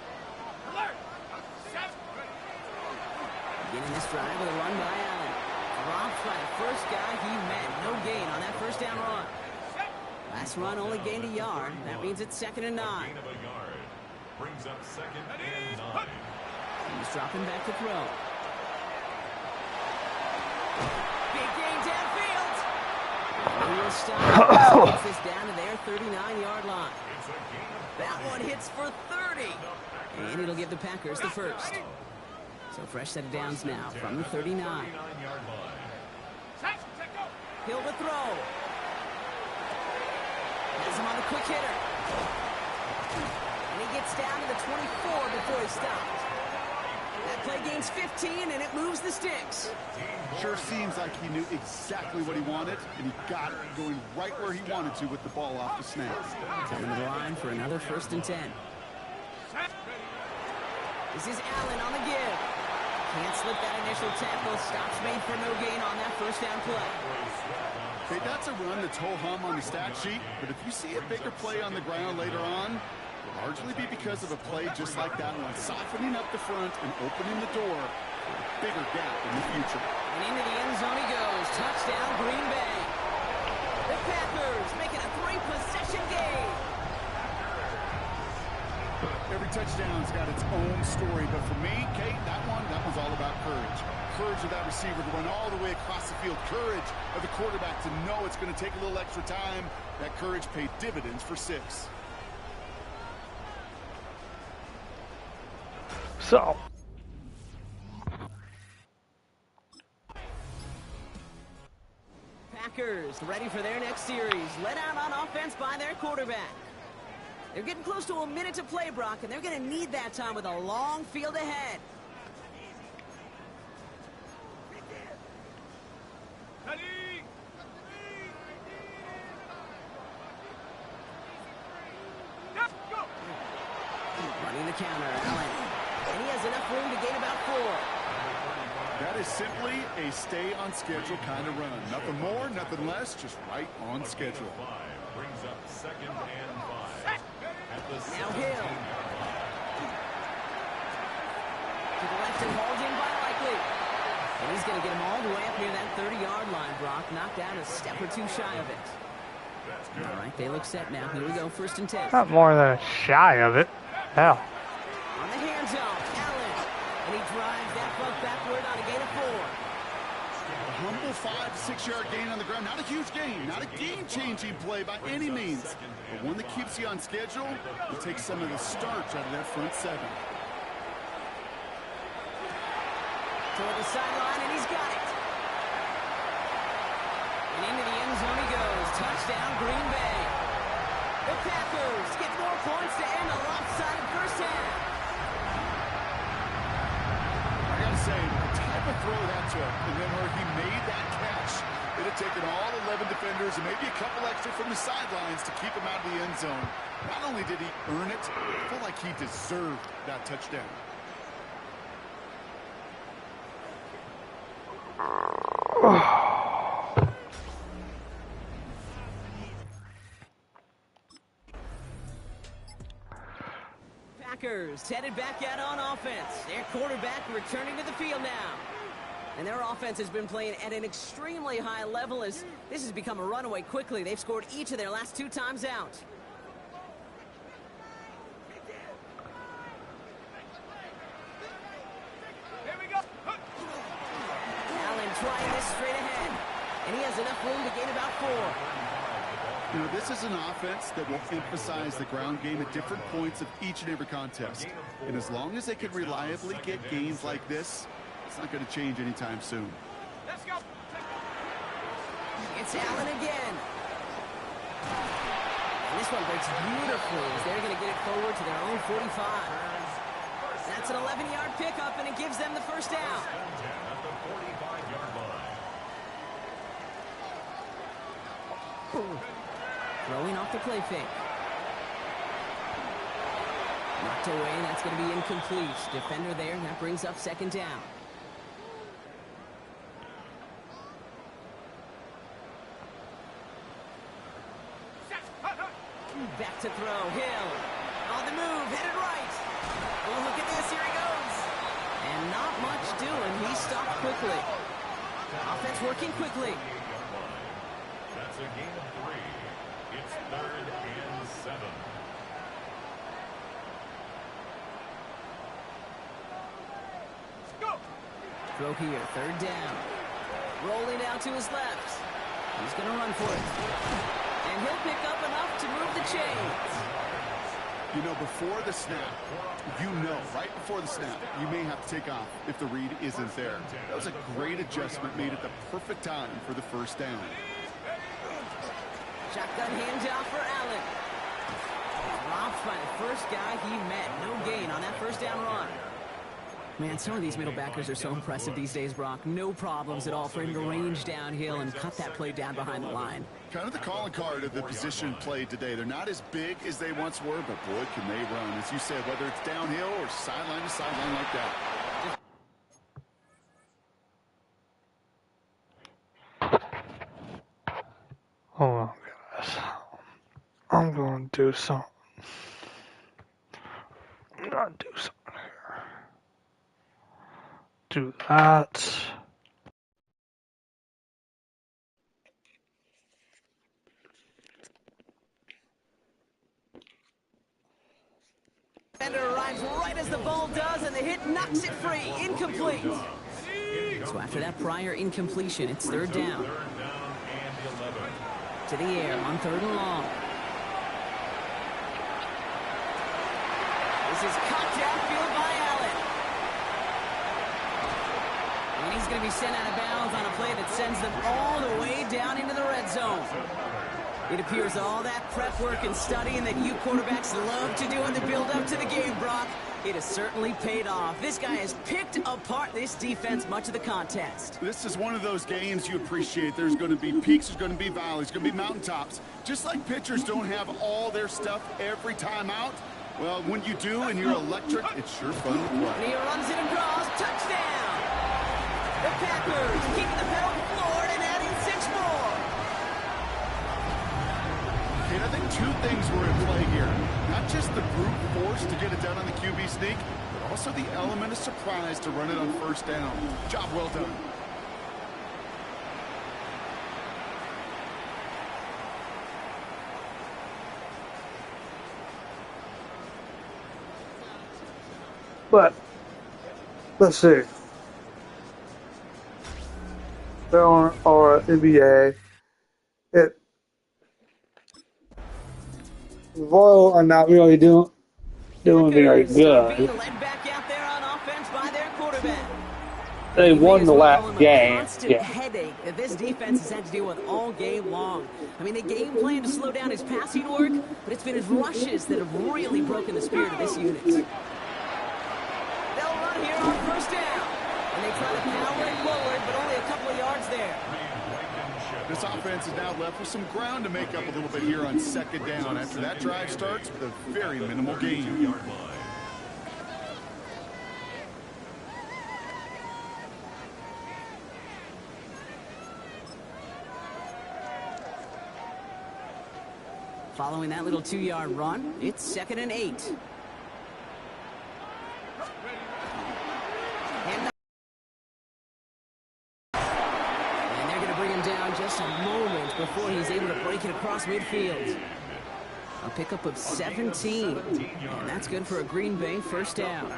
Alert. Set. Beginning this drive with a run by Allen. Dropped by the first guy he met. No gain on that first down run. Last run only gained a yard. That means it's 2nd and 9. Gain of a yard. Brings up 2nd and 9. He's dropping back to throw. Big gain downfield. He will stop. Takes this down to their 39-yard line. It's a gain of That one hits for 30. 30. And it'll give the Packers the first. So fresh set of downs now from the 39. Hill to throw. Has him on the quick hitter. And he gets down to the 24 before he stops. That play gains 15, and it moves the sticks. Sure seems like he knew exactly what he wanted, and he got it going right where he wanted to with the ball off the snap. Coming to the line for another 1st and 10. This is Allen on the give. Can't slip that initial tackle. Stops made for no gain on that 1st down play. Okay, that's a run that's ho-hum on the stat sheet, but if you see a bigger play on the ground later on, it'll largely be because of a play just like that one, softening up the front and opening the door for a bigger gap in the future. And into the end zone he goes. Touchdown, Green Bay. The Packers making a 3-possession game. Every touchdown's got its own story, but for me, Kate, that one's all about courage. Courage of that receiver to run all the way across the field. Courage of the quarterback to know it's going to take a little extra time. That courage paid dividends for 6. So, Packers ready for their next series. Let out on offense by their quarterback. They're getting close to a minute to play, Brock, and they're going to need that time with a long field ahead. Running the counter, Allen. And he has enough room to gain about 4. That is simply a stay on schedule kind of run. Nothing more, nothing less, just right on schedule. Brings up 2nd and 5. Now Hill. To the left and hauled in by Likely. And he's going to get him all the way up near that 30-yard line, Brock. Knocked out a step or 2 shy of it. All right, they look set now. Here we go, 1st and 10. not more than shy of it. Hell. On the handoff, Allen. And he drives that puck backward on a gain of 4. A humble 5-6-yard gain on the ground. Not a huge gain, not a game-changing play by any means, but one that keeps you on schedule and takes some of the starch out of that front 7. Toward the sideline, and he's got it. And into the end zone he goes. Touchdown, Green Bay. The Packers get more points to end a lopsided 1st half. I gotta say, the type of throw that took, and then where he made that catch, it had taken all 11 defenders and maybe a couple extra from the sidelines to keep him out of the end zone. Not only did he earn it, it felt like he deserved that touchdown. Packers headed back out on offense. Their quarterback returning to the field now. And their offense has been playing at an extremely high level as this has become a runaway quickly. They've scored each of their last 2 times out. Here we go. Allen trying this straight ahead. And he has enough room to gain about 4. You know, this is an offense that will emphasize the ground game at different points of each and every contest. And as long as they can reliably get gains like this, it's not going to change anytime soon. Let's go. It's Allen again. And this one breaks beautifully as they're going to get it forward to their own 45. That's an 11-yard pickup, and it gives them the 1st down. At the 45-yard line. Throwing off the play fake. Knocked away, that's going to be incomplete. Defender there, and that brings up 2nd down. Back to throw, Hill. On the move, headed right. Oh, look at this, here he goes. And not much doing, he stopped quickly. Offense working quickly. That's a gain of 3. It's 3rd and 7. Go. Throw here, 3rd down. Rolling out to his left. He's going to run for it. And he'll pick up enough to move the chains. You know, before the snap, right before the snap, you may have to take off if the read isn't there. That was a great adjustment made at the perfect time for the first down. Shotgun handoff for Allen. Dropped by the first guy he met. No gain on that first down run. Man, some of these middle backers are so impressive these days, Brock. No problems at all for him to range downhill and cut that play down behind the line. Kind of the calling card of the position played today. They're not as big as they once were, but boy, can they run. As you said, whether it's downhill or sideline to sideline like that. Hold on, guys. I'm going to do something. I'm going to do something here. Do that. Defender arrives right as the ball does, and the hit knocks it free. Incomplete. So after that prior incompletion, it's third down. To the air on third and long. This is cut downfield by Allen. And he's going to be sent out of bounds on a play that sends them all the way down into the red zone. It appears all that prep work and studying that you quarterbacks love to do in the build-up to the game, Brock, it has certainly paid off. This guy has picked apart this defense much of the contest. This is one of those games you appreciate. There's going to be peaks, there's going to be valleys, there's going to be mountaintops. Just like pitchers don't have all their stuff every time out, well, when you do and you're electric, it's sure fun to play. And he runs it across. Touchdown! The Packers keeping the pedal floored and adding 6 more. And I think 2 things were in play here. Not just the brute force to get it done on the QB sneak, but also the element of surprise to run it on first down. Job well done. But, let's see. Film or NBA, the Royals are not really doing very good. Being led back out there on offense by their quarterback. They won the last game. Constant headache that this defense has had to deal with all game long. I mean, they game plan to slow down his passing work, but it's been his rushes that have really broken the spirit of this unit. They'll run here on first down. And they try to power it forward, but only a couple of yards there. This offense is now left with some ground to make up a little bit here on second down after that drive starts with a very minimal gain. Following that little 2-yard run, it's 2nd and 8. And they're going to bring him down just a moment before he's able to break it across midfield. A pickup of 17, and that's good for a Green Bay first down.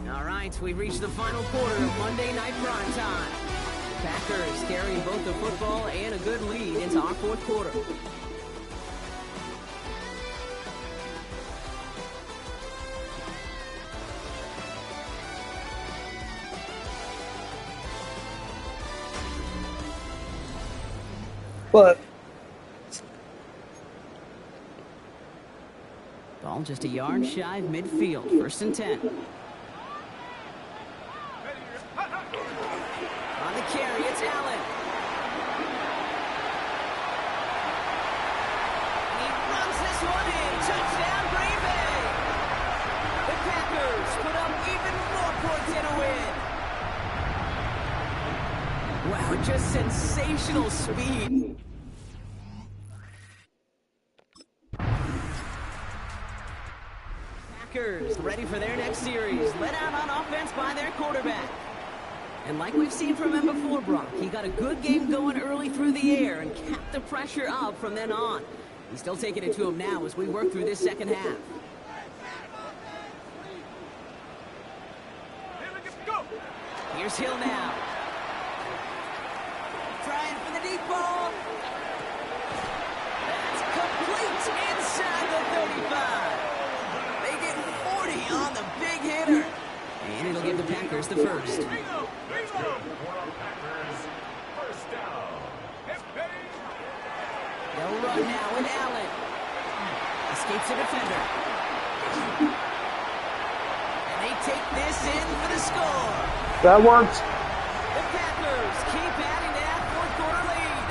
All right, we've reached the final quarter of Monday Night Prime Time. Packers carrying both the football and a good lead into our fourth quarter. But Ball just a yard shy of midfield, 1st and 10. On the carry, it's Allen. He runs this one in. Touchdown, Green Bay. The Packers put up even more points in a win. Wow, just sensational speed. Packers ready for their next series. Let out on offense by their quarterback. And like we've seen from him before, Brock, he got a good game going early through the air and kept the pressure up from then on. He's still taking it to him now as we work through this second half. Here's Hill now. Trying for the deep ball. That's complete inside the 35. They get 40 on the big hitter. And it'll give the Packers the first. That's good for the Packers. First down. They'll run now with Allen. Escapes a defender. And they take this in for the score. That works. The Packers keep adding to that fourth-quarter lead.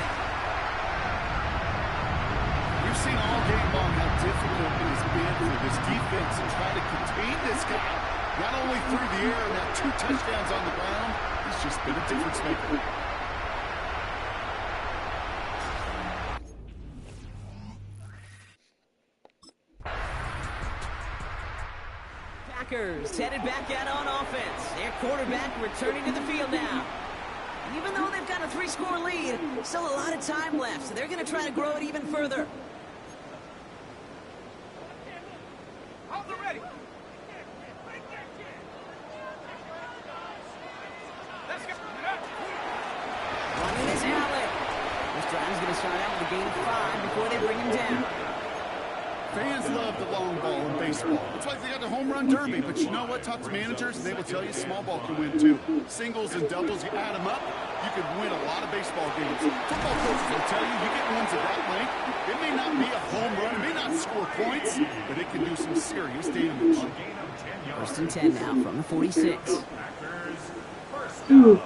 We've seen all game long how difficult it has been for this defense to try to contain this guy. Not only through the air, now 2 touchdowns on the ground. He's just been a difference maker. Packers headed back out on offense. Their quarterback returning to the field now. Even though they've got a 3-score lead, still a lot of time left, so they're going to try to grow it even further. Hold it ready. Let's go. Running is Allen. This drive is going to start out with a gain of 5 before they bring him down. Fans love the long ball in baseball. It's like they got the home run derby. But you know what? Talk to managers, and they will tell you small ball can win too. Singles and doubles, you add them up, you could win a lot of baseball games. Football coaches will tell you, you get ones of that length, it may not be a home run, it may not score points, but it can do some serious damage. First and 10 now from the 46. Packers. First down.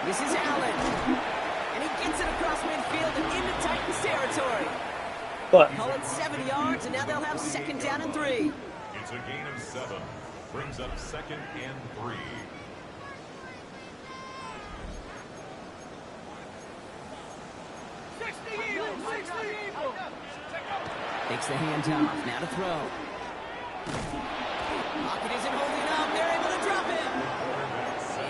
This is Allen. And he gets it across midfield and into Titans territory. But Call it 70 yards, and now they'll have second down and 3. It's a gain of 7. Brings up second and 3. Takes the handoff. Now to throw. Pocket isn't holding up. They're able to drop him.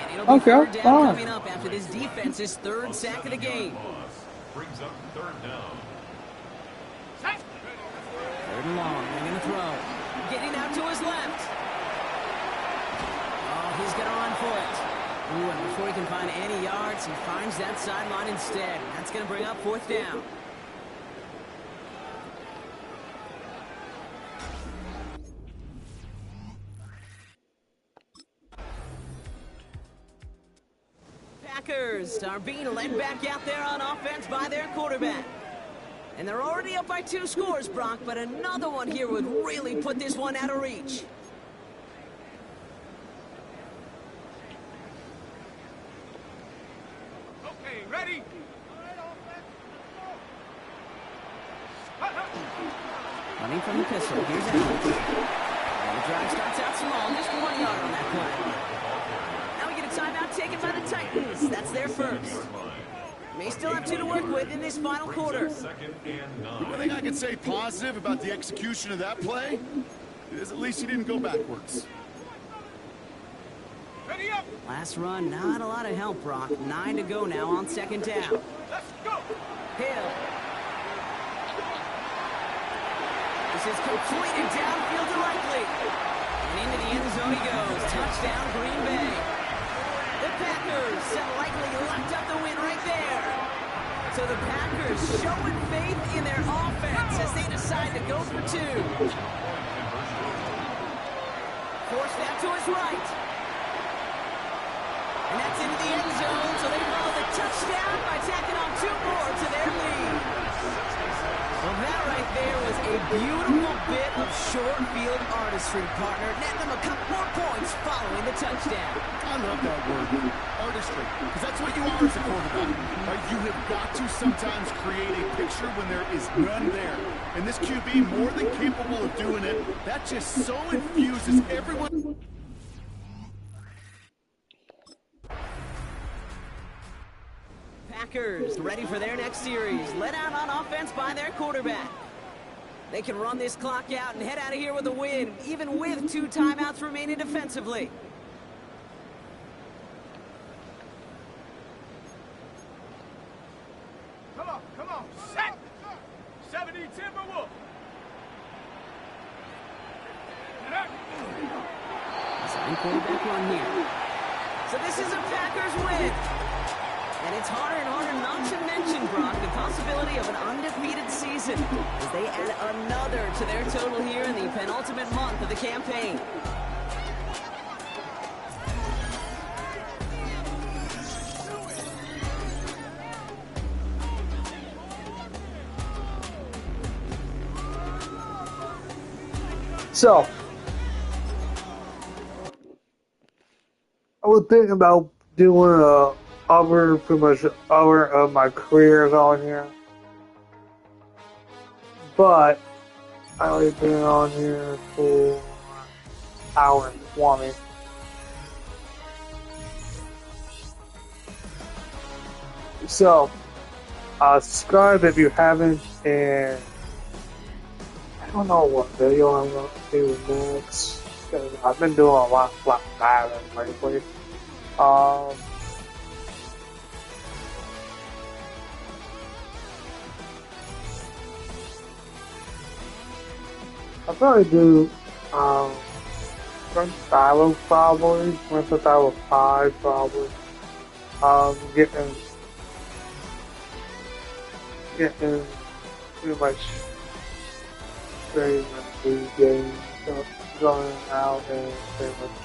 And it'll be Okay, third down fine. coming up after this defense's 3rd sack of the game. Brings up third down. 3rd and long. They're going to throw. Getting out to his left. Oh, he's going to run for it. Ooh, and before he can find any yards, he finds that sideline instead. That's going to bring up 4th down. Packers are being led back out there on offense by their quarterback. And they're already up by 2 scores, Brock, but another one here would really put this one out of reach. Okay, ready? Running from the pistol, here's Allen. And the drive starts out small, just 1 yard on that play. Now we get a timeout taken by the Titans. That's their first. May still have 2 to work with in this final quarter. Second and 9. One thing I can say positive about the execution of that play is at least he didn't go backwards. Ready up. Last run, not a lot of help, Brock. 9 to go now on second down. Let's go. Hill. This is completed downfield to Likely. And into the end zone he goes. Touchdown, Green Bay. The Packers have Likely locked up the win right there. So the Packers showing faith in their offense as they decide to go for 2. Forced out to his right. And that's into the end zone, so they follow the touchdown by tacking on 2 more to their lead. Well, that right there was a beautiful bit of short field artistry, partner. Netting them a couple more points following the touchdown. I love that word, artistry, because that's what you are as a quarterback. Right? You have got to sometimes create a picture when there is none there. And this QB, more than capable of doing it, that just so infuses everyone. Packers ready for their next series, led out on offense by their quarterback. They can run this clock out and head out of here with a win, even with 2 timeouts remaining defensively. Come on. Set. 70 Timberwolf. Second quarterback run here. So this is a Packers win. And it's harder and harder not to mention, Brock, the possibility of an undefeated season as they add another to their total here in the penultimate month of the campaign. So, I was thinking about doing pretty much other of my careers on here, but I only been on here for an hour and 20. So, subscribe if you haven't, and I don't know what video I'm going to do next, because I've been doing a lot of Madden lately. I'll probably do Grand Theft Auto probably, Grand Theft Auto 5 probably. Getting pretty much very much new games going out and pretty much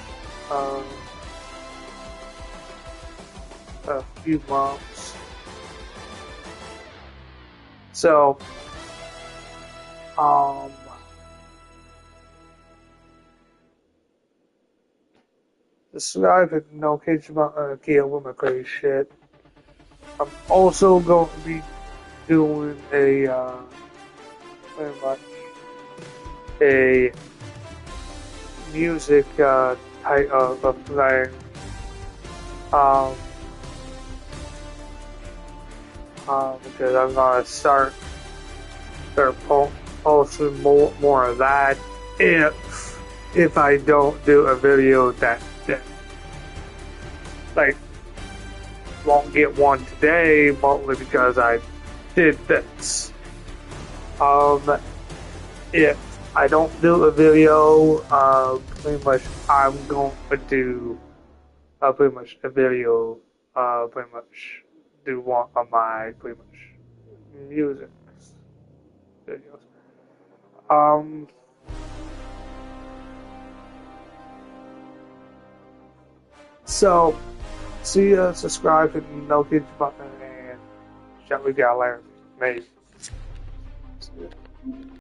a few months. So subscribe if notification button key with my crazy shit. I'm also going to be doing a pretty much a music type of thing. Because I'm gonna start posting more of that if I don't do a video that like won't get one today, mostly because I did this. If I don't do a video, pretty much I'm going to do pretty much a video, pretty much do one of my pretty much music videos. So, see ya, subscribe, hit the notification button, and shall we get later? Maybe.